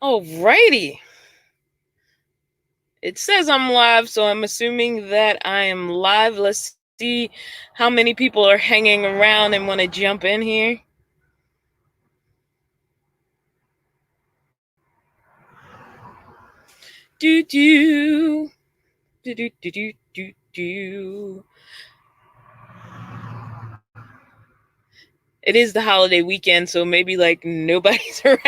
Alrighty. It says I'm live, so I'm assuming that I am live. Let's see how many people are hanging around and want to jump in here. Do do do do do do do do. It is the holiday weekend, so maybe like nobody's around.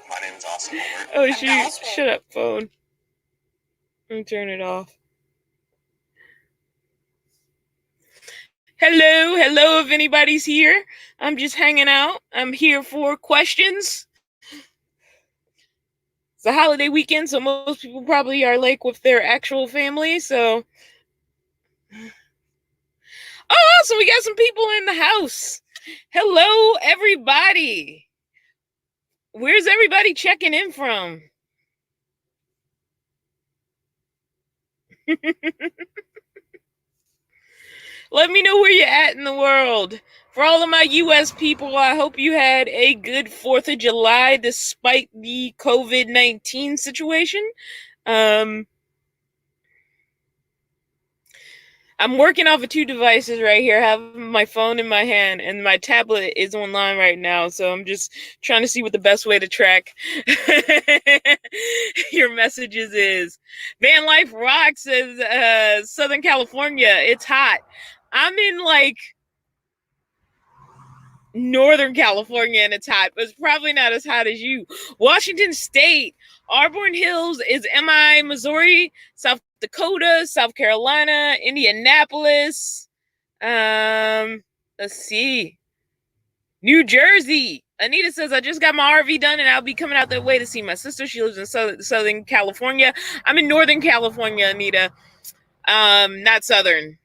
My name is Austin Albert. Oh shoot! Shut up, phone. Let me turn it off. Hello, if anybody's here. I'm just hanging out. I'm here for questions. It's a holiday weekend, so most people probably are like with their actual family, so. Oh, so we got some people in the house. Hello, everybody. Where's everybody checking in from? Let me know where you're at in the world. For all of my U.S. people, I hope you had a good 4th of July despite the COVID-19 situation. I'm working off of 2 devices right here. I have my phone in my hand and my tablet is online right now. So I'm just trying to see what the best way to track your messages is. Vanlife Rock says, Southern California, it's hot. I'm in like Northern California and it's hot, but it's probably not as hot as you. Washington State, Auburn Hills is MI, Missouri, South Dakota, South Carolina, Indianapolis. Let's see. New Jersey. Anita says, I just got my RV done and I'll be coming out that way to see my sister. She lives in Southern California. I'm in Northern California, Anita. Not Southern.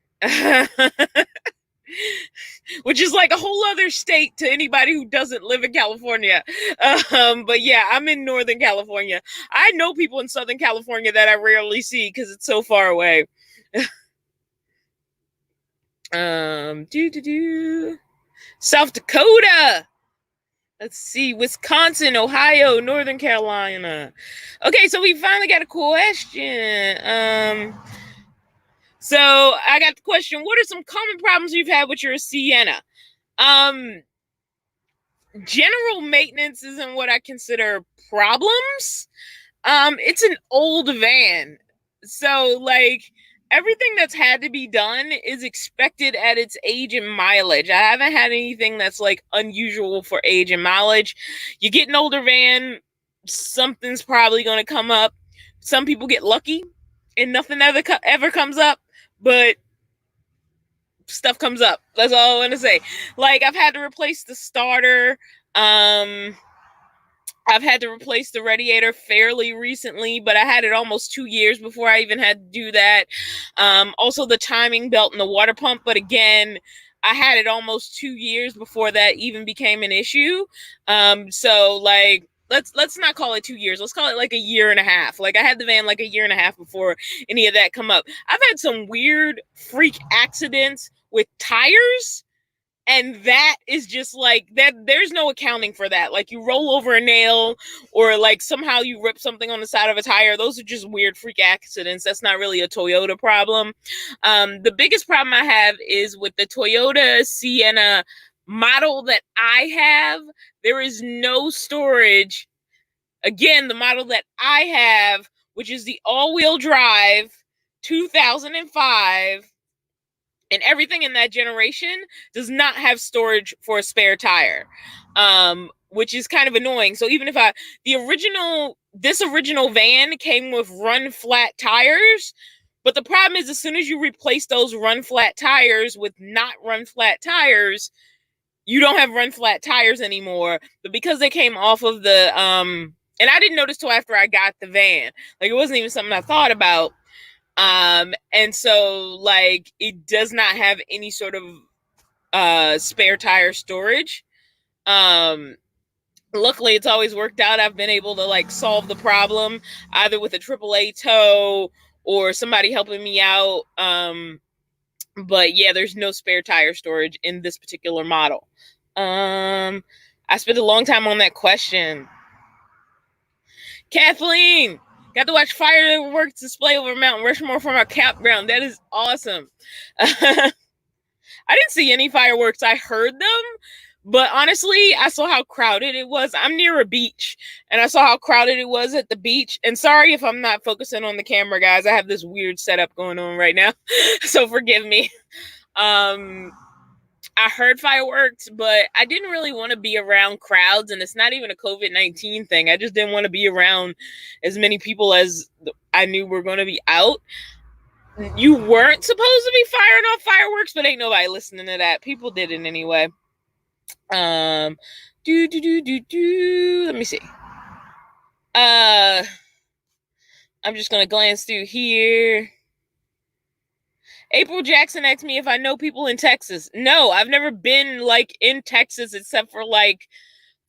Which is like a whole other state to anybody who doesn't live in California. But yeah, I'm in Northern California. I know people in Southern California that I rarely see because it's so far away. South Dakota. Let's see, Wisconsin, Ohio, Northern Carolina. Okay, so we finally got a question. So I got the question, what are some common problems you've had with your Sienna? General maintenance isn't what I consider problems. It's an old van. So like everything that's had to be done is expected at its age and mileage. I haven't had anything that's like unusual for age and mileage. You get an older van, something's probably going to come up. Some people get lucky and nothing ever comes up, but stuff comes up. That's all I want to say. Like I've had to replace the starter. I've had to replace the radiator fairly recently, but I had it almost 2 years before I even had to do that. Also the timing belt and the water pump, but again, I had it almost 2 years before that even became an issue. So like let's not call it 2 years. Let's call it like a year and a half. Like I had the van like a year and a half before any of that come up. I've had some weird freak accidents with tires. And that is just like that. There's no accounting for that. Like you roll over a nail or like somehow you rip something on the side of a tire. Those are just weird freak accidents. That's not really a Toyota problem. The biggest problem I have is with the Toyota Sienna model that I have. There is no storage. Again, the model that I have, which is the all-wheel drive 2005, and everything in that generation does not have storage for a spare tire, which is kind of annoying. So even if this original van came with run flat tires, but the problem is as soon as you replace those run flat tires with not run flat tires, you don't have run flat tires anymore. But because they came off of the, and I didn't notice till after I got the van, like it wasn't even something I thought about. And so like it does not have any sort of spare tire storage. Luckily it's always worked out. I've been able to like solve the problem either with a AAA tow or somebody helping me out But yeah, there's no spare tire storage in this particular model. I spent a long time on that question. Kathleen, got to watch fireworks display over Mount Rushmore from our campground. That is awesome. I didn't see any fireworks. I heard them, but honestly, I saw how crowded it was. I'm near a beach, and I saw how crowded it was at the beach. And sorry if I'm not focusing on the camera, guys. I have this weird setup going on right now, so forgive me. I heard fireworks, but I didn't really want to be around crowds, and it's not even a COVID-19 thing. I just didn't want to be around as many people as I knew were going to be out. You weren't supposed to be firing off fireworks, but ain't nobody listening to that. People did it anyway. Let me see. I'm just gonna glance through here. April Jackson asked me if I know people in Texas. No, I've never been like in Texas except for like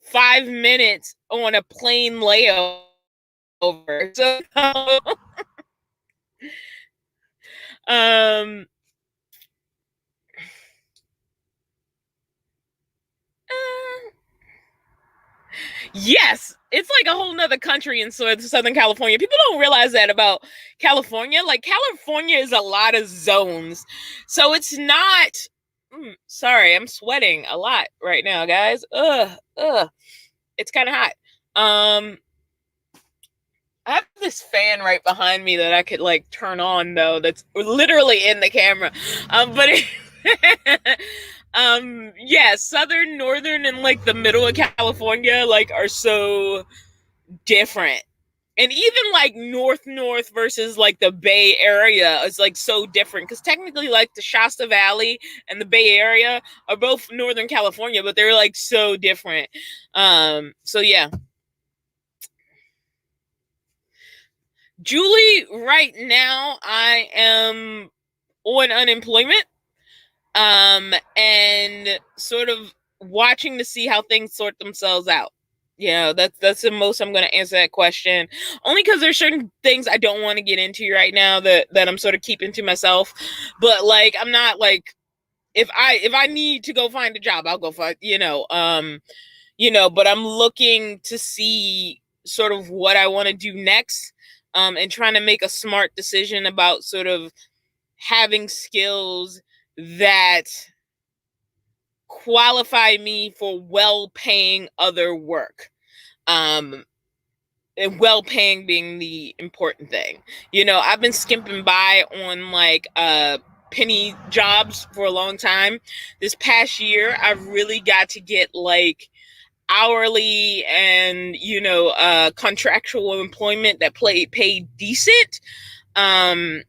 5 minutes on a plane layover. So yes, it's like a whole nother country in Southern California. People don't realize that about California. Like, California is a lot of zones. So it's not... sorry, I'm sweating a lot right now, guys. It's kind of hot. I have this fan right behind me that I could like turn on though. That's literally in the camera. But yeah, southern, northern, and like the middle of California like are so different. And even like north versus like the Bay Area is like so different, because technically like the Shasta Valley and the Bay Area are both Northern California, but they're like so different. So yeah. Julie, right now I am on unemployment, and sort of watching to see how things sort themselves out. Yeah, that's the most I'm going to answer that question. Only because there's certain things I don't want to get into right now that I'm sort of keeping to myself. But like, I'm not like, if I need to go find a job, I'll go find, but I'm looking to see sort of what I want to do next. And trying to make a smart decision about sort of having skills that qualify me for well-paying other work. And well-paying being the important thing. I've been skimping by on like penny jobs for a long time. This past year, I've really got to get like hourly and contractual employment that paid decent, and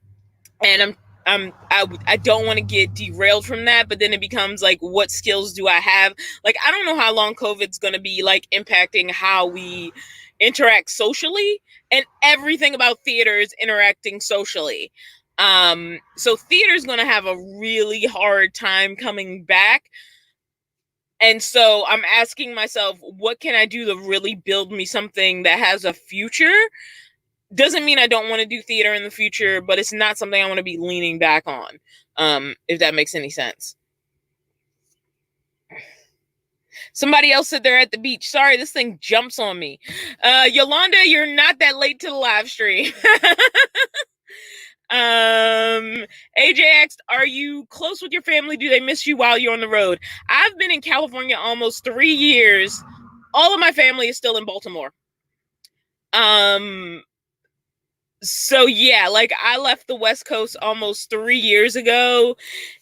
I don't want to get derailed from that. But then it becomes like, what skills do I have? Like, I don't know how long COVID's going to be like impacting how we interact socially, and everything about theater is interacting socially. So theater's going to have a really hard time coming back. And so I'm asking myself, what can I do to really build me something that has a future? Doesn't mean I don't want to do theater in the future, but it's not something I want to be leaning back on, if that makes any sense. Somebody else said they're at the beach. Sorry, this thing jumps on me. Yolanda, you're not that late to the live stream. AJ asked, are you close with your family? Do they miss you while you're on the road? I've been in California almost 3 years. All of my family is still in Baltimore. So yeah, like I left the West Coast almost 3 years ago,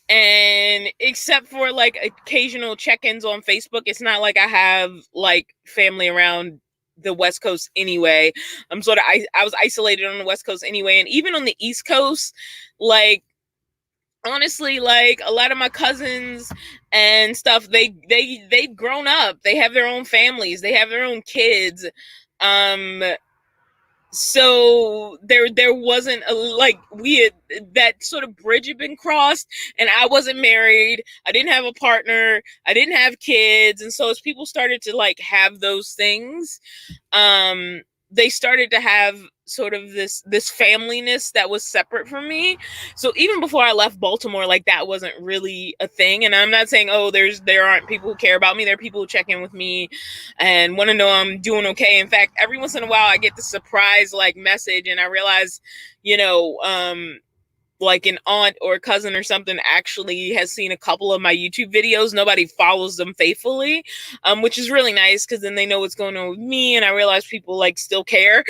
and except for like occasional check-ins on Facebook, it's not like I have like family around the West Coast anyway. I'm sort of, I was isolated on the West Coast anyway. And even on the East Coast, like, honestly, like a lot of my cousins and stuff, they've grown up, they have their own families, they have their own kids. So there wasn't that sort of bridge had been crossed, and I wasn't married, I didn't have a partner, I didn't have kids. And so as people started to like have those things, they started to have sort of this familyness that was separate from me. So even before I left Baltimore, like that wasn't really a thing. And I'm not saying, oh, there aren't people who care about me. There are people who check in with me and want to know I'm doing okay. In fact, every once in a while I get the surprise like message and I realize, like an aunt or a cousin or something actually has seen a couple of my YouTube videos. Nobody follows them faithfully, which is really nice because then they know what's going on with me, and I realize people like still care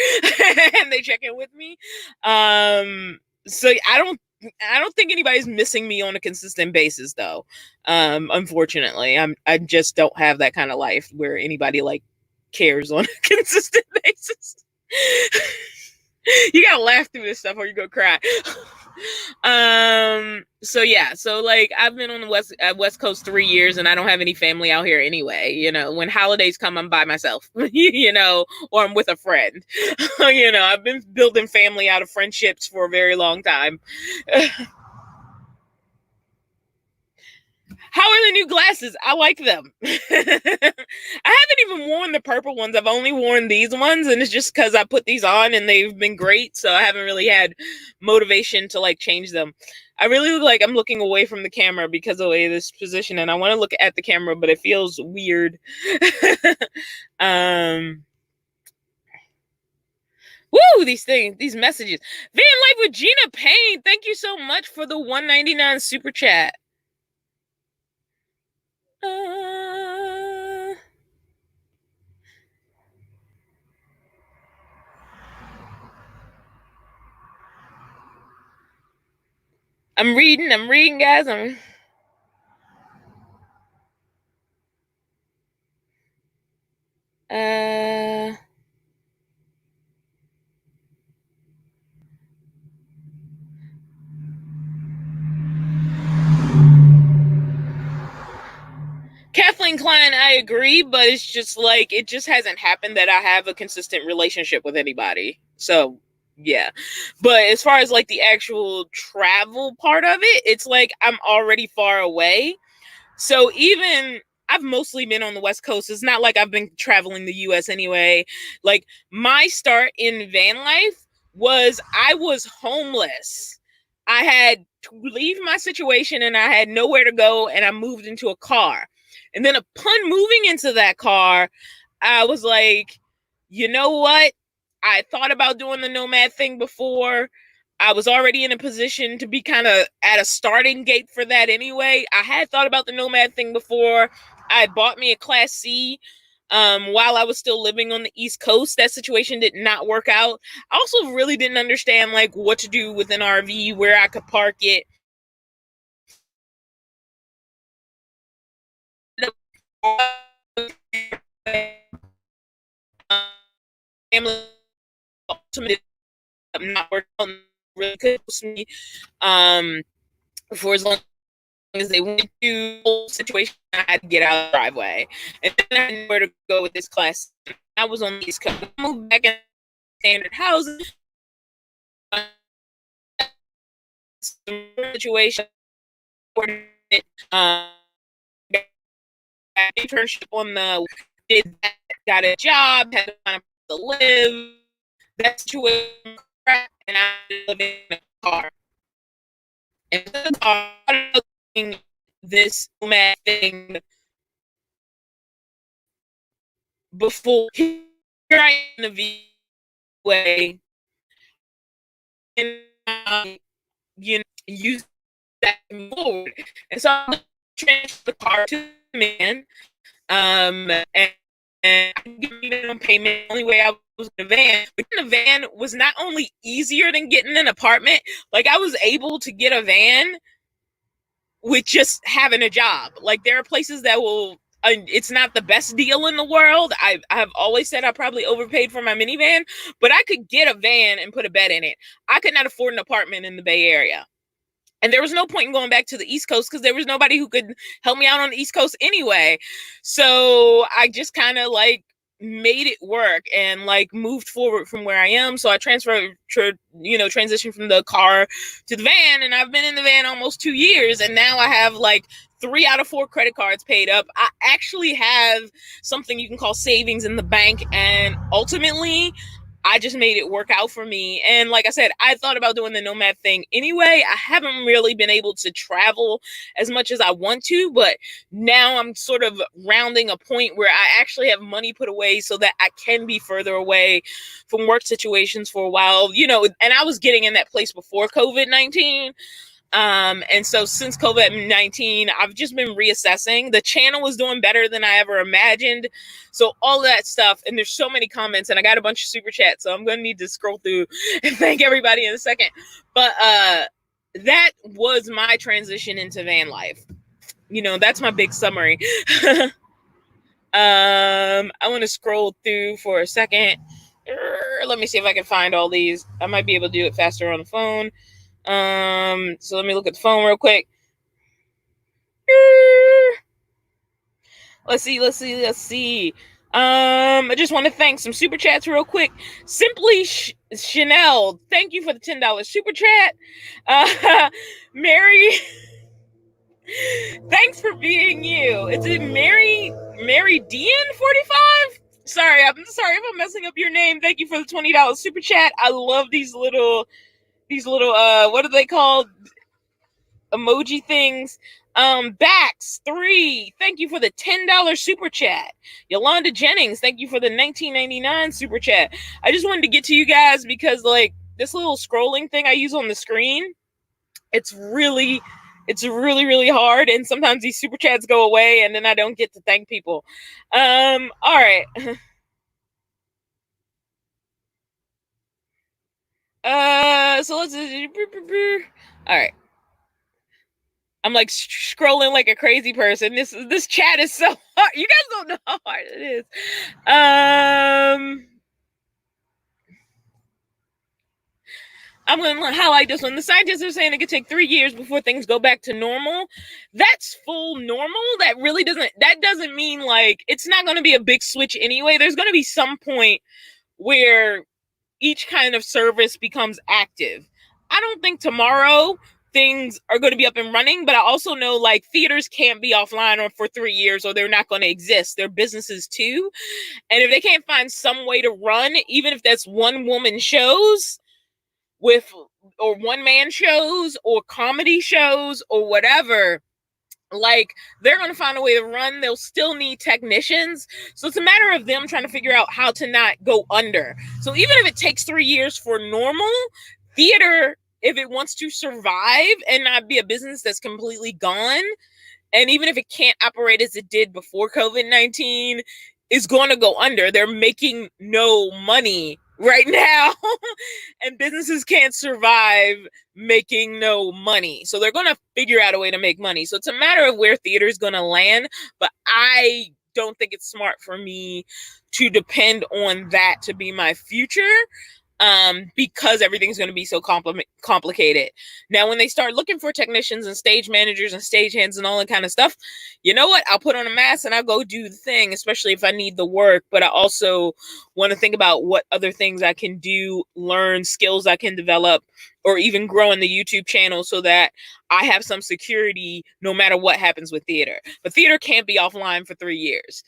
and they check in with me. So I don't think anybody's missing me on a consistent basis, though. Unfortunately, I just don't have that kind of life where anybody like cares on a consistent basis. You gotta laugh through this stuff or you go cry. So yeah, so like I've been on the West Coast 3 years and I don't have any family out here anyway. When holidays come, I'm by myself, or I'm with a friend. I've been building family out of friendships for a very long time. How are the new glasses? I like them. I haven't even worn the purple ones. I've only worn these ones, and it's just because I put these on and they've been great, so I haven't really had motivation to like change them. I really look like I'm looking away from the camera because of the way this position, and I want to look at the camera, but it feels weird. Woo, these messages. Vanlife with Gina Payne. Thank you so much for the $1.99 super chat. I'm reading, guys. Kathleen Klein, I agree, but it's just like it just hasn't happened that I have a consistent relationship with anybody. So yeah. But as far as like the actual travel part of it, it's like I'm already far away. So even I've mostly been on the West Coast. It's not like I've been traveling the US anyway. Like my start in van life was I was homeless. I had to leave my situation and I had nowhere to go and I moved into a car. And then upon moving into that car, I was like, you know what? I thought about doing the nomad thing before. I was already in a position to be kind of at a starting gate for that anyway. I had thought about the nomad thing before. I bought me a Class C while I was still living on the East Coast. That situation did not work out. I also really didn't understand like what to do with an RV, where I could park it. Family ultimately not working out really good with me for as long as they went to the situation. I had to get out of the driveway, and then I had nowhere to go with this class. I was on the East Coast. I moved back in standard housing situation. Internship on the did that, got a job, had to find a place to live. That situation crap, and I live in a car. And the car this mad thing before here I am in the way, and use that forward. And so I transferred the car to the man, and I can give minimum payment. The only way I was in a van. But getting a van was not only easier than getting an apartment, like I was able to get a van with just having a job. Like there are places that will, it's not the best deal in the world. I've always said I probably overpaid for my minivan, but I could get a van and put a bed in it. I could not afford an apartment in the Bay Area. And there was no point in going back to the East Coast because there was nobody who could help me out on the East Coast anyway. So I just kind of like made it work and like moved forward from where I am. So I transitioned from the car to the van, and I've been in the van almost 2 years. And now I have like 3 out of 4 credit cards paid up. I actually have something you can call savings in the bank. And ultimately, I just made it work out for me. And like I said, I thought about doing the nomad thing anyway. I haven't really been able to travel as much as I want to, but now I'm sort of rounding a point where I actually have money put away so that I can be further away from work situations for a while, and I was getting in that place before COVID-19. And so since COVID-19, I've just been reassessing. The channel was doing better than I ever imagined. So all that stuff, and there's so many comments, and I got a bunch of super chats, so I'm going to need to scroll through and thank everybody in a second. But that was my transition into van life. That's my big summary. I want to scroll through for a second. Let me see if I can find all these. I might be able to do it faster on the phone. So let me look at the phone real quick. Let's see. I just want to thank some super chats real quick. Simply Chanel, thank you for the $10 super chat. Mary, thanks for being you. It's Mary Dean 45. Sorry if I'm messing up your name. Thank you for the $20 super chat. I love these little what are they called? Emoji things. Bax 3, thank you for the $10 super chat. Yolanda Jennings, thank you for the $19.99 super chat. I just wanted to get to you guys because like this little scrolling thing I use on the screen, it's really hard, and sometimes these super chats go away and then I don't get to thank people. All right. So let's all right. I'm like scrolling like a crazy person. This chat is so hard. You guys don't know how hard it is. I'm going to highlight this one. The scientists are saying it could take 3 years before things go back to normal. That's full normal. That doesn't mean like it's not going to be a big switch anyway. There's going to be some point where each kind of service becomes active. I don't think tomorrow things are going to be up and running, but I also know like theaters can't be offline for 3 years or they're not going to exist. They're businesses too. And if they can't find some way to run, even if that's one woman shows or one man shows or comedy shows or whatever, like they're going to find a way to run. They'll still need technicians. So it's a matter of them trying to figure out how to not go under. So even if it takes 3 years for normal theater, if it wants to survive and not be a business that's completely gone, and even if it can't operate as it did before COVID-19, is going to go under. They're making no money right now and businesses can't survive making no money. So they're going to figure out a way to make money. So it's a matter of where theater is going to land, but I don't think it's smart for me to depend on that to be my future. Because everything's going to be so complicated. Now, when they start looking for technicians and stage managers and stagehands and all that kind of stuff, you know what? I'll put on a mask and I'll go do the thing, especially if I need the work. But I also want to think about what other things I can do, learn skills I can develop, or even grow in the YouTube channel so that I have some security no matter what happens with theater. But theater can't be offline for 3 years.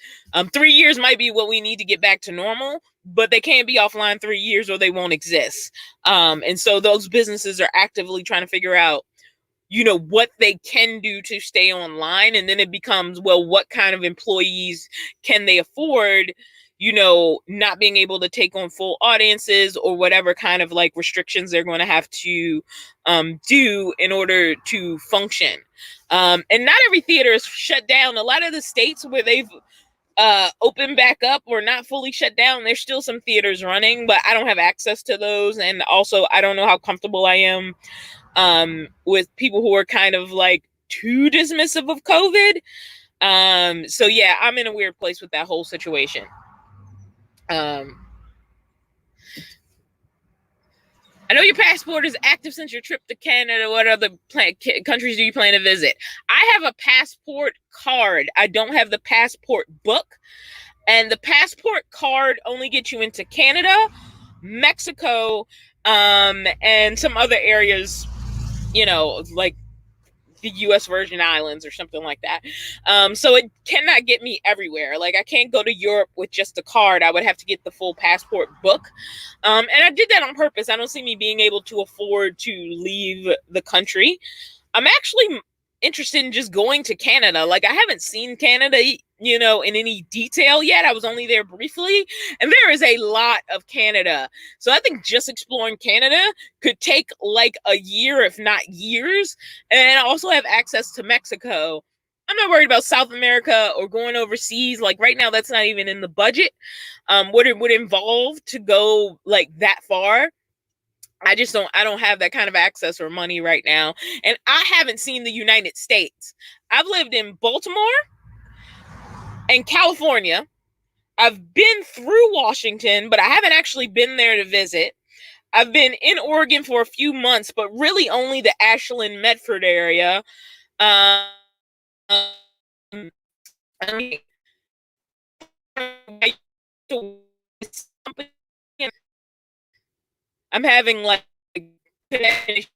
3 years might be what we need to get back to normal, but they can't be offline 3 years or they won't exist. And so those businesses are actively trying to figure out, what they can do to stay online. And then it becomes, well, what kind of employees can they afford, not being able to take on full audiences or whatever kind of like restrictions they're going to have to do in order to function. And not every theater is shut down. A lot of the states where they've open back up or not fully shut down, there's still some theaters running, but I don't have access to those. And also I don't know how comfortable I am with people who are kind of like too dismissive of COVID. So yeah, I'm in a weird place with that whole situation. I know your passport is active since your trip to Canada. What other countries do you plan to visit? I have a passport card. I don't have the passport book. And the passport card only gets you into Canada, Mexico, and some other areas, like the U.S. Virgin Islands or something like that. So it cannot get me everywhere. Like I can't go to Europe with just a card. I would have to get the full passport book. And I did that on purpose. I don't see me being able to afford to leave the country. I'm actually interested in just going to Canada. Like I haven't seen Canada, in any detail yet. I was only there briefly, and there is a lot of Canada. So I think just exploring Canada could take like a year, if not years. And I also have access to Mexico. I'm not worried about South America or going overseas. Like right now, that's not even in the budget. What it would involve to go like that far. I don't have that kind of access or money right now. And I haven't seen the United States. I've lived in Baltimore and California. I've been through Washington, but I haven't actually been there to visit. I've been in Oregon for a few months, but really only the Ashland, Medford area. I mean, I'm having like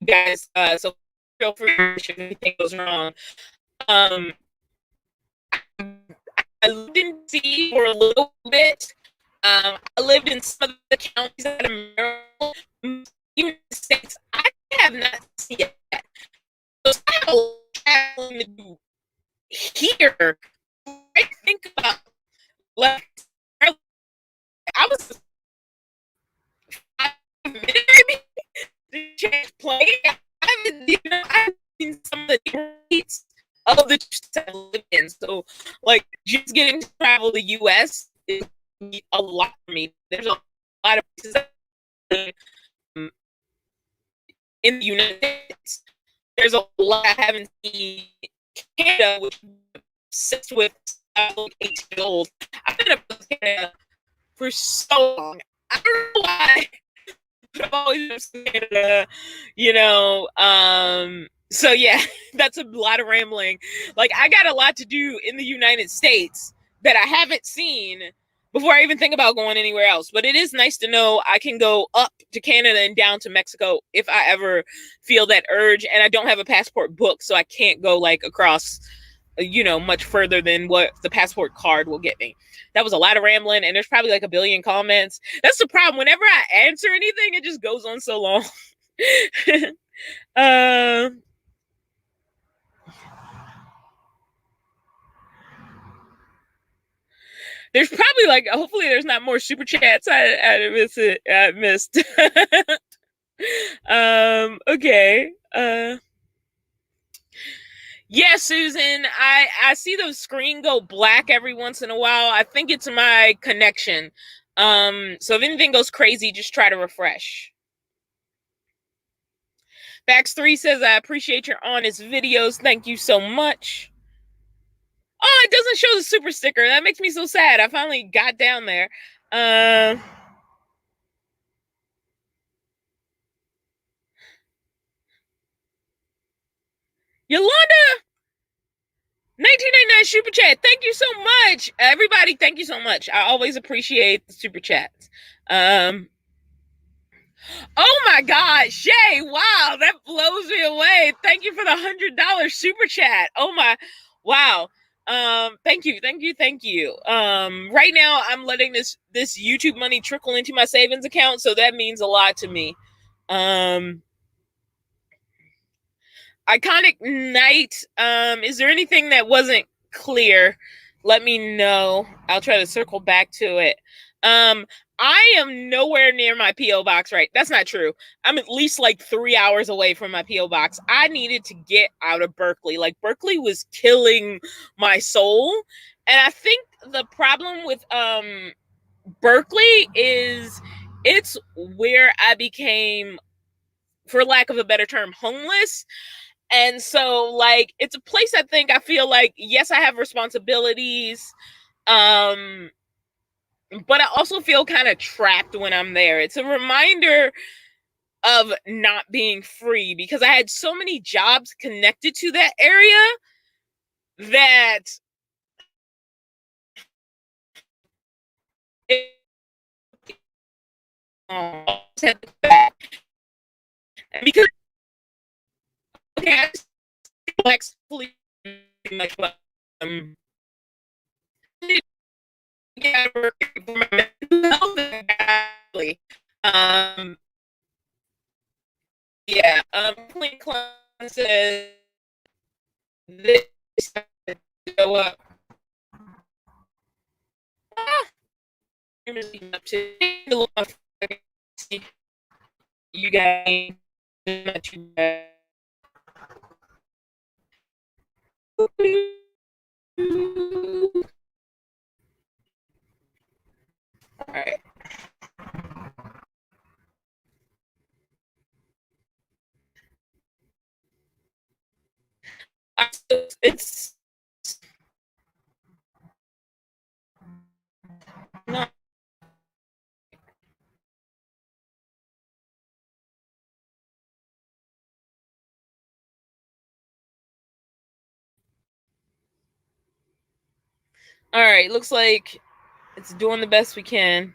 guys, so feel free if anything goes wrong. I lived in D.C. for a little bit. I lived in some of the counties out of Maryland. United States, I have not seen yet. So I have a lot of traveling to do here. I think about like I was 5 minutes maybe to change plane. I've seen some of the streets of the I live in. So like just getting to travel the US is a lot for me. There's a lot of places in the United States. There's a lot I haven't seen. Canada, which sits with like 18 years old. I've been up in Canada for so long. I don't know why. I've always been in Canada, so yeah, that's a lot of rambling. Like I got a lot to do in the United States that I haven't seen before I even think about going anywhere else. But it is nice to know I can go up to Canada and down to Mexico if I ever feel that urge. And I don't have a passport book, so I can't go like across, much further than what the passport card will get me. That was a lot of rambling, and there's probably like a billion comments. That's the problem. Whenever I answer anything, it just goes on so long. There's probably like, hopefully there's not more super chats. I missed. Okay. Yeah, Susan, I see the screen go black every once in a while. I think it's my connection. So if anything goes crazy, just try to refresh. Bax3 says, I appreciate your honest videos. Thank you so much. Oh, it doesn't show the super sticker. That makes me so sad. I finally got down there. Yolanda, 1999 super chat. Thank you so much. Everybody, thank you so much. I always appreciate the super chats. Oh my God, Shay, wow, that blows me away. Thank you for the $100 super chat. Oh my, wow. Thank you. Right now I'm letting this YouTube money trickle into my savings account, so that means a lot to me. Iconic night. Is there anything that wasn't clear? Let me know. I'll try to circle back to it. I am nowhere near my P.O. box, right? That's not true. I'm at least like 3 hours away from my P.O. box. I needed to get out of Berkeley. Like Berkeley was killing my soul. And I think the problem with Berkeley is it's where I became, for lack of a better term, homeless. And so like it's a place I feel like, yes, I have responsibilities. But I also feel kind of trapped when I'm there. It's a reminder of not being free because I had so many jobs connected to that area that because okay, actually like yeah, for my mental health exactly. Um, yeah, Clean Clown says this show up. Ah, up to you guys not too bad. All right. It's not. All right. Looks like it's doing the best we can.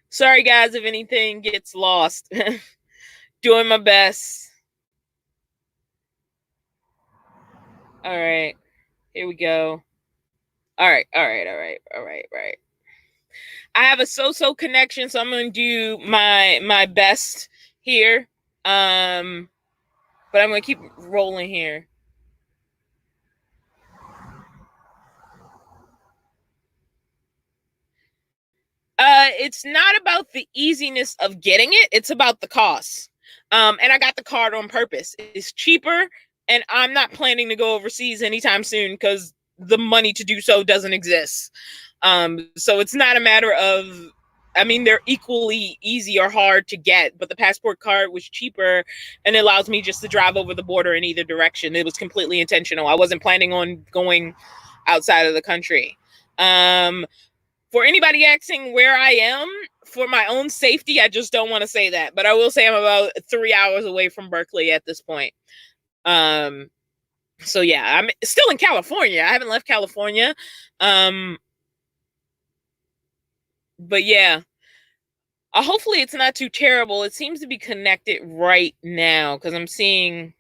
Sorry, guys, if anything gets lost. Doing my best. All right. Here we go. All right. Right. I have a so-so connection, so I'm going to do my best here. But I'm going to keep rolling here. It's not about the easiness of getting it, it's about the cost. And I got the card on purpose. It's cheaper, and I'm not planning to go overseas anytime soon because the money to do so doesn't exist. So it's not a matter of, I mean, they're equally easy or hard to get, but the passport card was cheaper and it allows me just to drive over the border in either direction. It was completely intentional. I wasn't planning on going outside of the country. For anybody asking where I am, for my own safety, I just don't want to say that. But I will say I'm about 3 hours away from Berkeley at this point. So yeah, I'm still in California. I haven't left California. But yeah. Hopefully it's not too terrible. It seems to be connected right now because I'm seeing.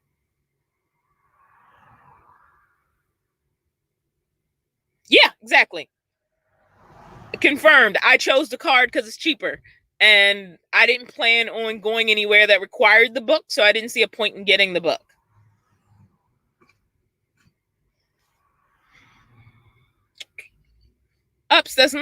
Yeah, exactly. Confirmed. I chose the card because it's cheaper. And I didn't plan on going anywhere that required the book, so I didn't see a point in getting the book. Ups, that's.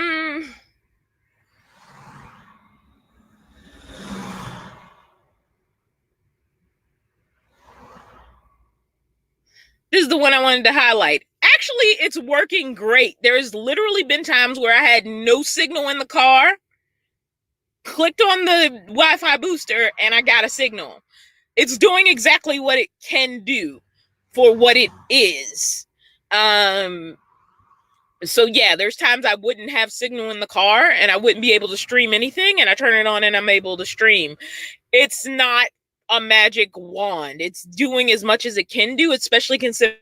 This is the one I wanted to highlight. Actually, it's working great. There's literally been times where I had no signal in the car, clicked on the Wi-Fi booster, and I got a signal. It's doing exactly what it can do for what it is. So yeah, there's times I wouldn't have signal in the car and I wouldn't be able to stream anything, and I turn it on and I'm able to stream. It's not a magic wand. It's doing as much as it can do, especially considering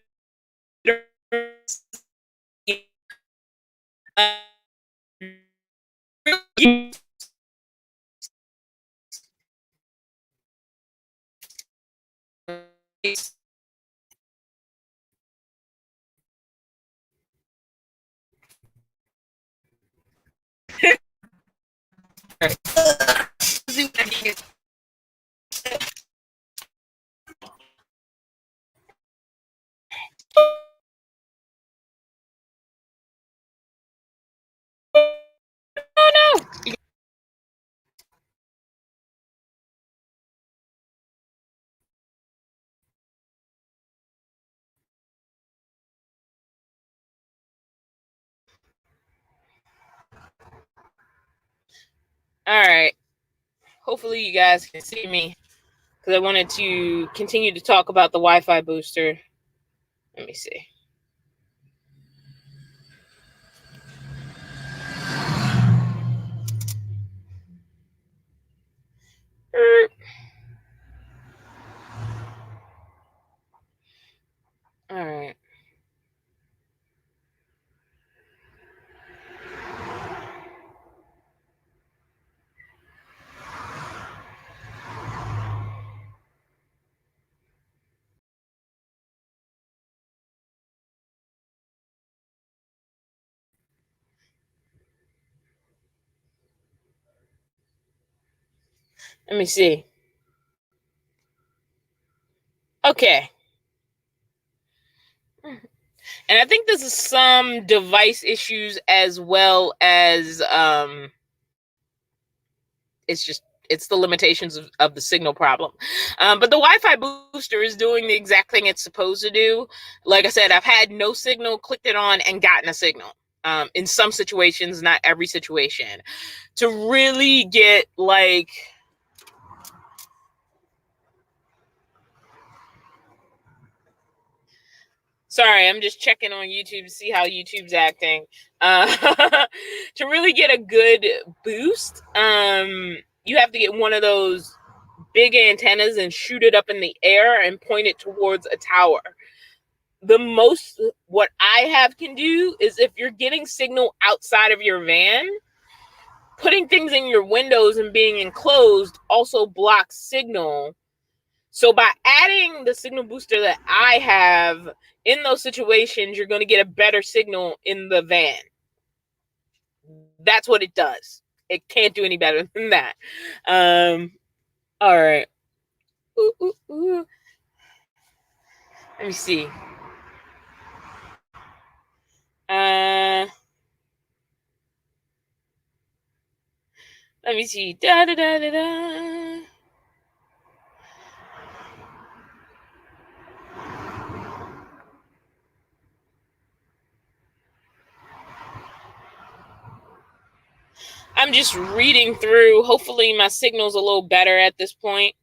Oh no! All right. Hopefully you guys can see me because I wanted to continue to talk about the Wi-Fi booster. Let me see. All right. Let me see. Okay. And I think this is some device issues as well as it's the limitations of the signal problem. But the Wi-Fi booster is doing the exact thing it's supposed to do. Like I said, I've had no signal, clicked it on, and gotten a signal. In some situations, not every situation. To really get like... Sorry, I'm just checking on YouTube to see how YouTube's acting. To really get a good boost, you have to get one of those big antennas and shoot it up in the air and point it towards a tower. The most what I have can do is if you're getting signal outside of your van, putting things in your windows and being enclosed also blocks signal. So by adding the signal booster that I have, in those situations, you're going to get a better signal in the van. That's what it does. It can't do any better than that. All right. Let me see. Let me see. Da da da da da. I'm just reading through. Hopefully my signal's a little better at this point.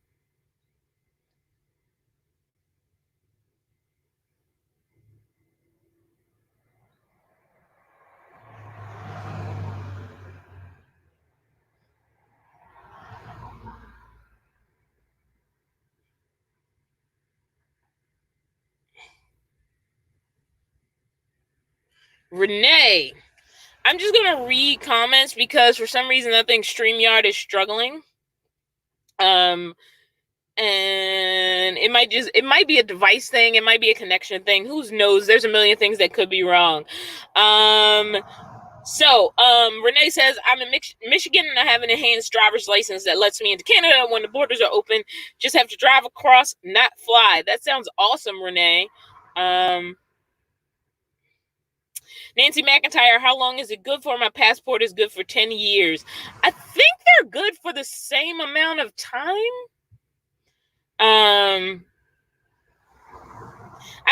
Renee, I'm just going to read comments because for some reason I think StreamYard is struggling. And it might be a device thing. It might be a connection thing. Who knows? There's a million things that could be wrong. So Renee says, I'm in Michigan and I have an enhanced driver's license that lets me into Canada when the borders are open. Just have to drive across, not fly. That sounds awesome, Renee. Nancy McIntyre, how long is it good for? My passport is good for 10 years. I think they're good for the same amount of time. I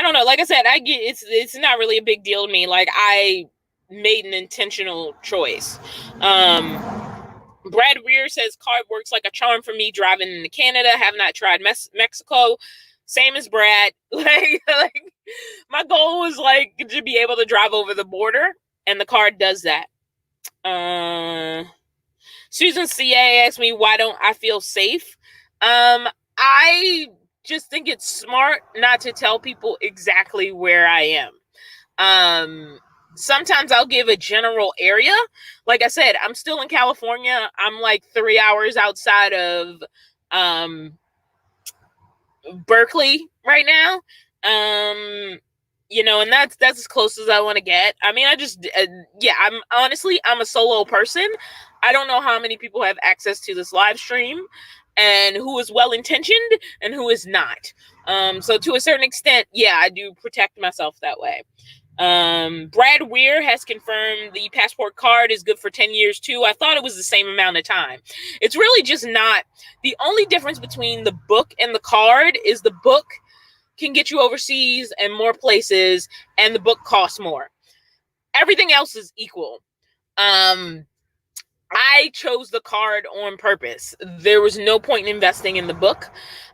don't know. Like I said, I get it's not really a big deal to me. Like I made an intentional choice. Brad Weir says card works like a charm for me driving into Canada. Have not tried Mexico. Same as Brad. Like my goal was like to be able to drive over the border, and the card does that. Susan CA asked me, why don't I feel safe? I just think it's smart not to tell people exactly where I am. Sometimes I'll give a general area. Like I said, I'm still in California. I'm like 3 hours outside of Berkeley right now. And that's as close as I want to get. I mean, I'm a solo person. I don't know how many people have access to this live stream and who is well-intentioned and who is not. So to a certain extent, yeah, I do protect myself that way. Brad Weir has confirmed the passport card is good for 10 years too. I thought it was the same amount of time. It's really just not. The only difference between the book and the card is the book can get you overseas and more places, and the book costs more. Everything else is equal. I chose the card on purpose. There was no point in investing in the book.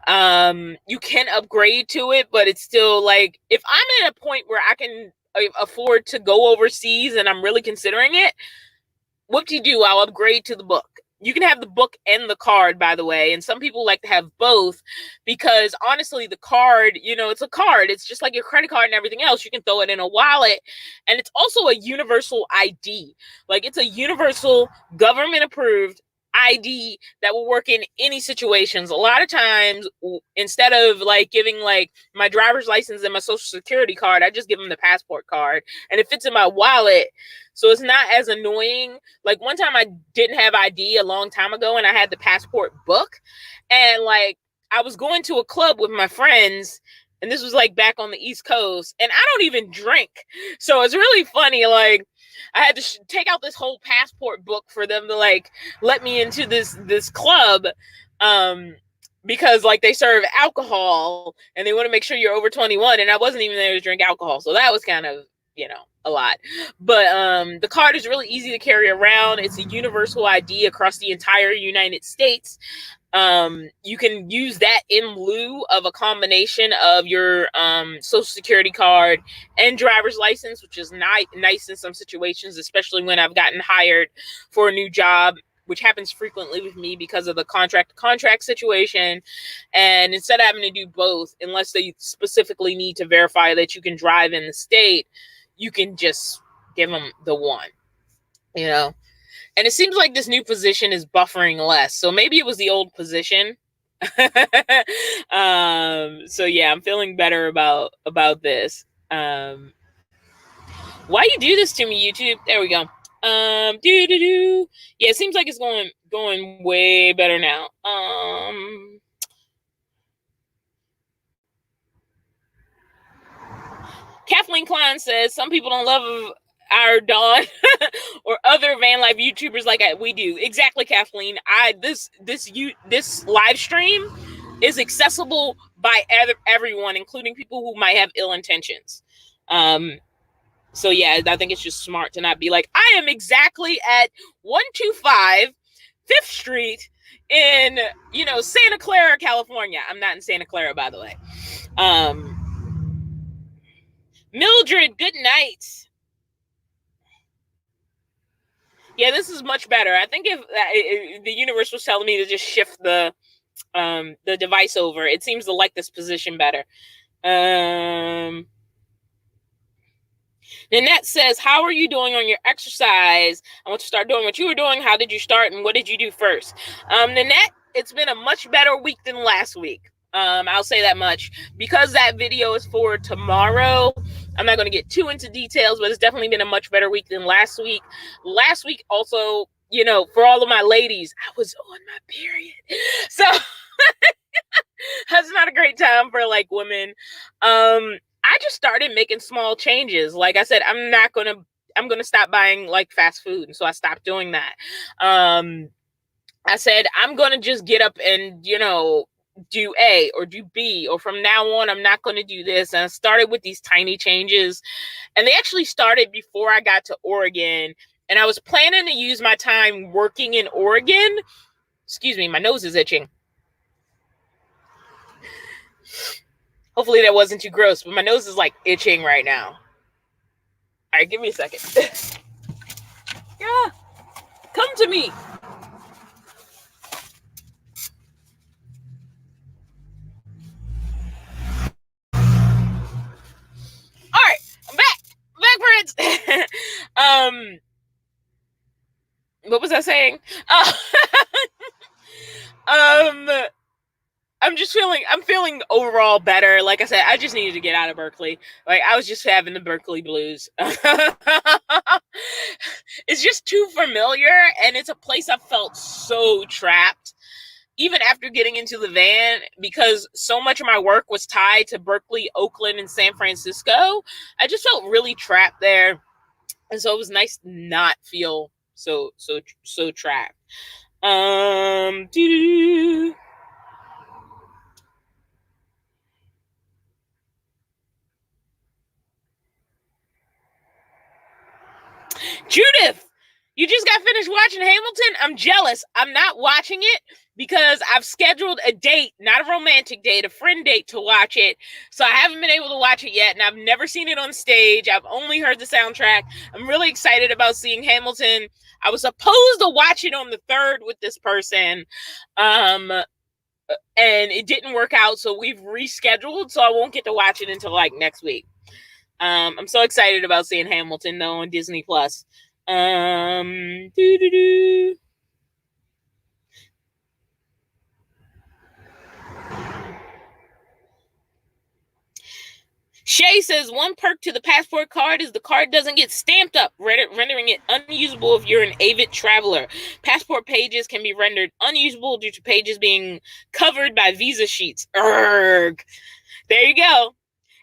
You can upgrade to it, but it's still like, if I'm at a point where I can afford to go overseas and I'm really considering it, whoop-de-doo, I'll upgrade to the book. You can have the book and the card, by the way, and some people like to have both because honestly, the card, it's a card. It's just like your credit card and everything else. You can throw it in a wallet, and it's also a universal ID. Like, it's a universal government-approved ID that will work in any situations. A lot of times, instead of like giving like my driver's license and my social security card, I just give them the passport card, and it fits in my wallet, so it's not as annoying. Like one time I didn't have ID a long time ago, and I had the passport book, and like I was going to a club with my friends, and this was like back on the East Coast, and I don't even drink, so it's really funny. Like I had to take out this whole passport book for them to like let me into this club, because like they serve alcohol and they want to make sure you're over 21, and I wasn't even there to drink alcohol, so that was kind of, you know, a lot. But the card is really easy to carry around. It's a universal ID across the entire United States. You can use that in lieu of a combination of your social security card and driver's license, which is nice in some situations, especially when I've gotten hired for a new job, which happens frequently with me because of the contract situation. And instead of having to do both, unless they specifically need to verify that you can drive in the state, you can just give them the one, you know. And it seems like this new position is buffering less. So maybe it was the old position. So yeah, I'm feeling better about this. Why you do this to me, YouTube? There we go. Yeah, it seems like it's going way better now. Kathleen Klein says some people don't love our Dawn or other van life YouTubers like we do. Exactly, Kathleen. This live stream is accessible by everyone, including people who might have ill intentions. So yeah, I think it's just smart to not be like, I am exactly at 125 5th Street in, you know, Santa Clara, California. I'm not in Santa Clara, by the way. Mildred, good night. Yeah, this is much better. I think if the universe was telling me to just shift the device over, it seems to like this position better. Nanette says, how are you doing on your exercise? I want to start doing what you were doing. How did you start and what did you do first? Nanette, it's been a much better week than last week. I'll say that much. Because that video is for tomorrow, I'm not going to get too into details, but it's definitely been a much better week than last week. Last week also, you know, for all of my ladies, I was on my period. So that's not a great time for like women. I just started making small changes. Like I said, I'm going to stop buying like fast food. And so I stopped doing that. I said, I'm going to just get up and, you know, do A or do B, or from now on, I'm not going to do this. And I started with these tiny changes, and they actually started before I got to Oregon. And I was planning to use my time working in Oregon. Excuse me, my nose is itching. Hopefully that wasn't too gross, but my nose is like itching right now. All right, give me a second. Yeah, come to me. All right, I'm back, friends. What was I saying? I'm feeling overall better. Like I said, I just needed to get out of Berkeley. Like I was just having the Berkeley blues. It's just too familiar, and it's a place I felt so trapped. Even after getting into the van, because so much of my work was tied to Berkeley, Oakland, and San Francisco, I just felt really trapped there. And so it was nice to not feel so trapped. Judith, you just got finished watching Hamilton? I'm jealous. I'm not watching it because I've scheduled a date, not a romantic date, a friend date to watch it. So I haven't been able to watch it yet, and I've never seen it on stage. I've only heard the soundtrack. I'm really excited about seeing Hamilton. I was supposed to watch it on the 3rd with this person, and it didn't work out, so we've rescheduled, so I won't get to watch it until like next week. I'm so excited about seeing Hamilton though on Disney Plus. Shay says one perk to the passport card is the card doesn't get stamped up, rendering it unusable if you're an avid traveler. Passport pages can be rendered unusable due to pages being covered by visa sheets. Urgh. There you go.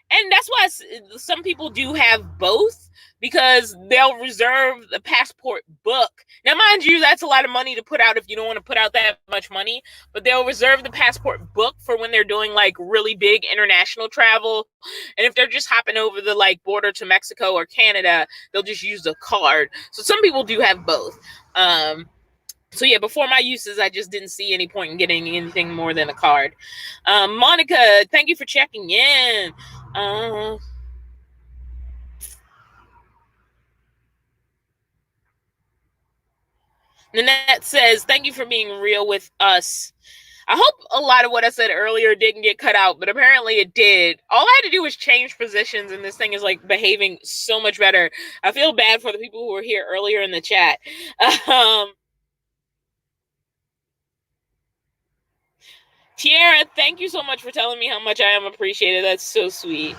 And that's why some people do have both, because they'll reserve the passport book. Now, mind you, that's a lot of money to put out if you don't want to put out that much money, but they'll reserve the passport book for when they're doing like really big international travel. And if they're just hopping over the like border to Mexico or Canada, they'll just use the card. So some people do have both. So yeah, before my uses, I just didn't see any point in getting anything more than a card. Monica, thank you for checking in. Nanette says, thank you for being real with us. I hope a lot of what I said earlier didn't get cut out, but apparently it did. All I had to do was change positions, and this thing is like behaving so much better. I feel bad for the people who were here earlier in the chat. Tiara, thank you so much for telling me how much I am appreciated. That's so sweet.